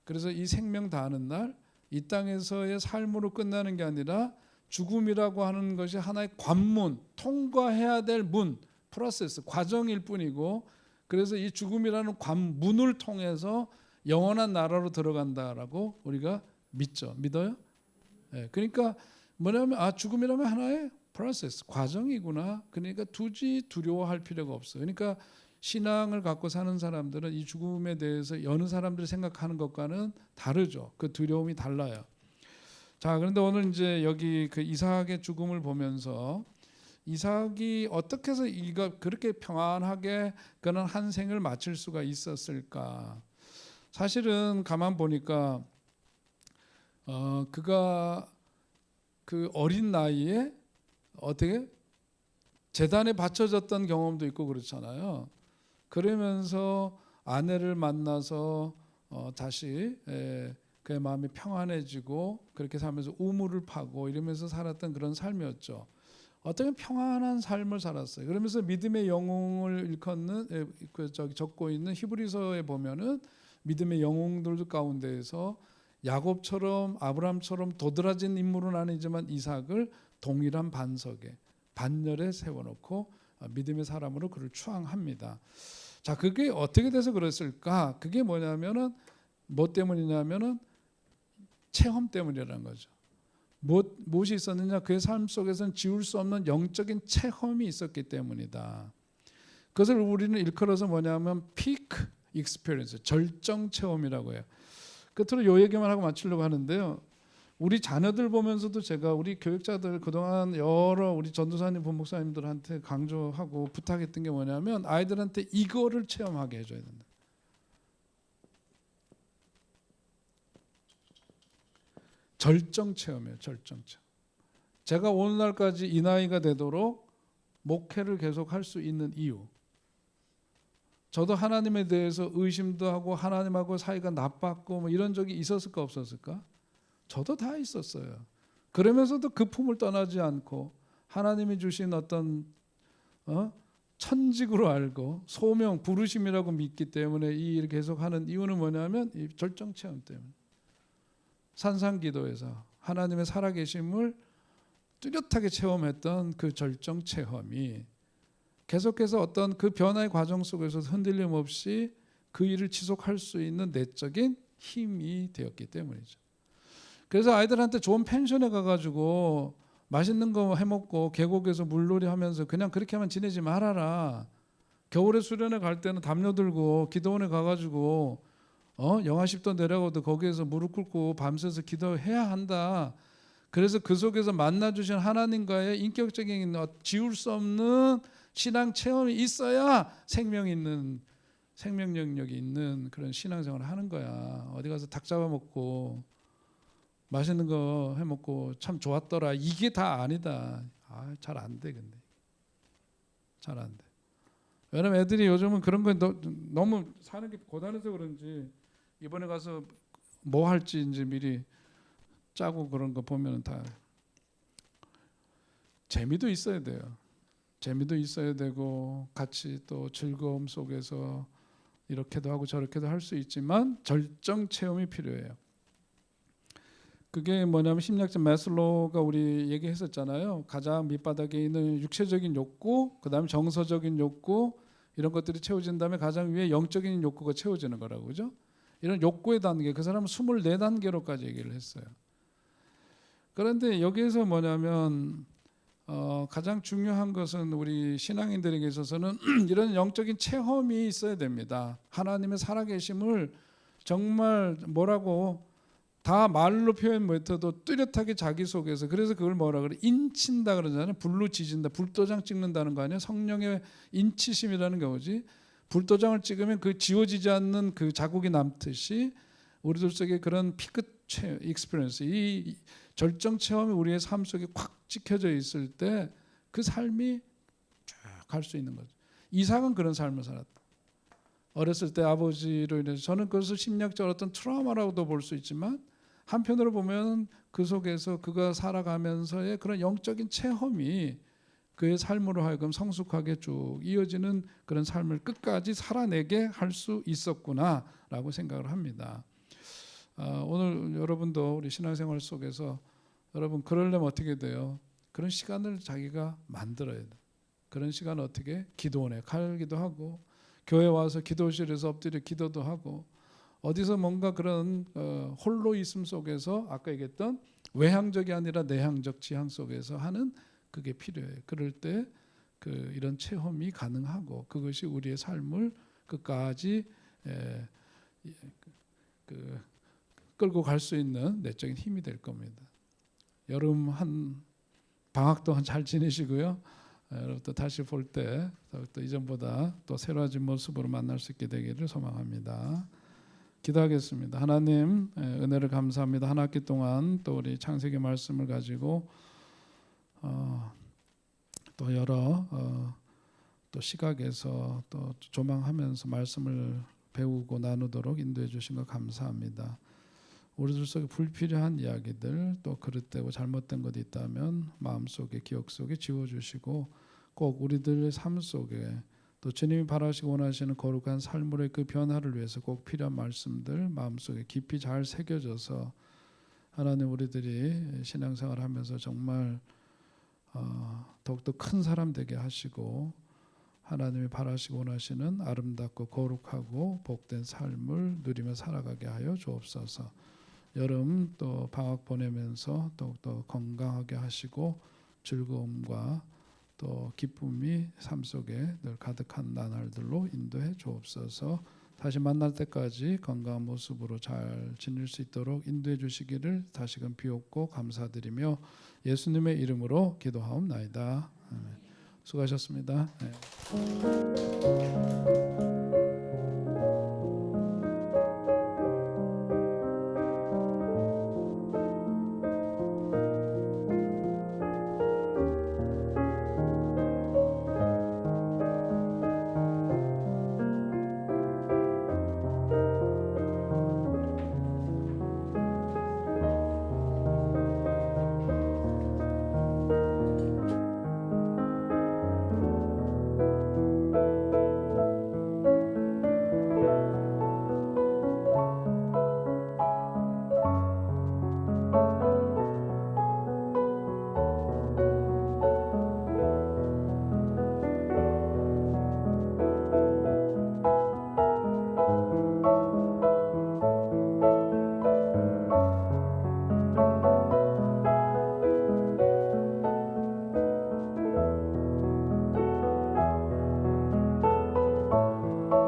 그래서 이 생명 다하는 날 이 땅에서의 삶으로 끝나는 게 아니라 죽음이라고 하는 것이 하나의 관문, 통과해야 될 문, 프로세스, 과정일 뿐이고, 그래서 이 죽음이라는 관문을 통해서 영원한 나라로 들어간다라고 우리가 믿죠. 믿어요? 네, 그러니까 뭐냐면 죽음이라면 하나의 프로세스, 과정이구나. 그러니까 굳이 두려워할 필요가 없어요. 그러니까 신앙을 갖고 사는 사람들은 이 죽음에 대해서 여느 사람들이 생각하는 것과는 다르죠. 그 두려움이 달라요. 자, 그런데 오늘 이제 여기 그 이삭의 죽음을 보면서 이삭이 어떻게 해서 이가 그렇게 평안하게 그는 한 생을 마칠 수가 있었을까? 사실은 가만 보니까 그가 그 어린 나이에 어떻게 제단에 바쳐졌던 경험도 있고 그렇잖아요. 그러면서 아내를 만나서 다시 그의 마음이 평안해지고 그렇게 살면서 우물을 파고 이러면서 살았던 그런 삶이었죠. 어떻게 평안한 삶을 살았어요. 그러면서 믿음의 영웅을 일컫는 적고 있는 히브리서에 보면은 믿음의 영웅들 가운데에서 야곱처럼 아브라함처럼 도드라진 인물은 아니지만 이삭을 동일한 반석에 반열에 세워놓고 믿음의 사람으로 그를 추앙합니다. 자, 그게 어떻게 돼서 그랬을까? 그게 뭐냐면은 뭐 때문이냐면은 체험 때문이라는 거죠. 무엇이 있었느냐? 그의 삶 속에서는 지울 수 없는 영적인 체험이 있었기 때문이다. 그것을 우리는 일컬어서 뭐냐면 피크 익스피리언스, 절정 체험이라고 해요. 끝으로 요 얘기만 하고 마치려고 하는데요. 우리 자녀들 보면서도 제가 우리 교육자들 그동안 여러 우리 전도사님, 부목사님들한테 강조하고 부탁했던 게 뭐냐면 아이들한테 이거를 체험하게 해줘야 된다. 절정 체험이에요. 절정 체험. 제가 오늘날까지 이 나이가 되도록 목회를 계속 할 수 있는 이유, 저도 하나님에 대해서 의심도 하고 하나님하고 사이가 나빴고 뭐 이런 적이 있었을까 없었을까? 저도 다 있었어요. 그러면서도 그 품을 떠나지 않고 하나님이 주신 어떤 천직으로 알고 소명, 부르심이라고 믿기 때문에 이 일을 계속하는 이유는 뭐냐면 이 절정 체험 때문에. 산상기도에서 하나님의 살아계심을 뚜렷하게 체험했던 그 절정 체험이 계속해서 어떤 그 변화의 과정 속에서 흔들림 없이 그 일을 지속할 수 있는 내적인 힘이 되었기 때문이죠. 그래서 아이들한테 좋은 펜션에 가가지고 맛있는 거 해먹고 계곡에서 물놀이 하면서 그냥 그렇게만 지내지 말아라. 겨울에 수련회 갈 때는 담요 들고 기도원에 가가지고 영하 10도 내려가도 거기에서 무릎 꿇고 밤새서 기도해야 한다. 그래서 그 속에서 만나주신 하나님과의 인격적인 지울 수 없는 신앙 체험이 있어야 생명 영역이 있는 그런 신앙생활을 하는 거야. 어디 가서 닭 잡아먹고 맛있는 거 해먹고 참 좋았더라. 이게 다 아니다. 잘 안 돼. 근데 잘 안 돼. 왜냐면 애들이 요즘은 그런 거 너무 사는 게 고단해서 그런지 이번에 가서 뭐 할지 이제 미리 짜고 그런 거 보면 다 재미도 있어야 돼요. 재미도 있어야 되고 같이 또 즐거움 속에서 이렇게도 하고 저렇게도 할 수 있지만 절정 체험이 필요해요. 그게 뭐냐면 심리학자 매슬로우가 우리 얘기했었잖아요. 가장 밑바닥에 있는 육체적인 욕구, 그다음에 정서적인 욕구 이런 것들이 채워진 다음에 가장 위에 영적인 욕구가 채워지는 거라고 그죠? 이런 욕구의 단계, 그 사람은 24단계로까지 얘기를 했어요. 그런데 여기에서 뭐냐면 가장 중요한 것은 우리 신앙인들에게 있어서는 이런 영적인 체험이 있어야 됩니다. 하나님의 살아계심을 정말 뭐라고 다 말로 표현 못해도 뚜렷하게 자기 속에서, 그래서 그걸 뭐라 그래? 인친다 그러잖아요. 불로 지진다, 불도장 찍는다는 거 아니에요? 성령의 인치심이라는 게 뭐지? 불도장을 찍으면 그 지워지지 않는 그 자국이 남듯이 우리들 속에 그런 피크 익스피리언스, 이 절정 체험이 우리의 삶 속에 콱 찍혀져 있을 때 그 삶이 쭉 갈 수 있는 거죠. 이삭은 그런 삶을 살았다. 어렸을 때 아버지로 인해서, 저는 그것을 심리학적 어떤 트라우마라고도 볼 수 있지만 한편으로 보면 그 속에서 그가 살아가면서의 그런 영적인 체험이 그의 삶으로 하여금 성숙하게 쭉 이어지는 그런 삶을 끝까지 살아내게 할 수 있었구나라고 생각을 합니다. 오늘 여러분도 우리 신앙생활 속에서 여러분 그러려면 어떻게 돼요? 그런 시간을 자기가 만들어야 돼. 그런 시간 어떻게? 기도원에 가기도 하고, 교회 와서 기도실에서 엎드려 기도도 하고, 어디서 뭔가 그런 홀로 있음 속에서 아까 얘기했던 외향적이 아니라 내향적 지향 속에서 하는 그게 필요해요. 그럴 때 이런 체험이 가능하고 그것이 우리의 삶을 끝까지 끌고 갈 수 있는 내적인 힘이 될 겁니다. 여름 한 방학 동안 잘 지내시고요. 여러분 또 다시 볼 때 또 이전보다 또 새로워진 모습으로 만날 수 있게 되기를 소망합니다. 기도하겠습니다. 하나님 은혜를 감사합니다. 한 학기 동안 또 우리 창세기 말씀을 가지고 또 여러 또 시각에서 또 조망하면서 말씀을 배우고 나누도록 인도해 주신 것 감사합니다. 우리들 속에 불필요한 이야기들, 또 그릇되고 잘못된 것이 있다면 마음속에 기억 속에 지워주시고 꼭 우리들의 삶 속에 또 주님이 바라시고 원하시는 거룩한 삶으로의 그 변화를 위해서 꼭 필요한 말씀들 마음속에 깊이 잘 새겨져서 하나님 우리들이 신앙생활을 하면서 정말 더욱더 큰 사람 되게 하시고 하나님이 바라시고 원하시는 아름답고 거룩하고 복된 삶을 누리며 살아가게 하여 주옵소서. 여름 또 방학 보내면서 더욱더 건강하게 하시고 즐거움과 또 기쁨이 삶 속에 늘 가득한 나날들로 인도해 주옵소서. 다시 만날 때까지 건강한 모습으로 잘 지낼 수 있도록 인도해 주시기를 다시금 비옵고 감사드리며 예수님의 이름으로 기도하옵나이다. 수고하셨습니다. 네.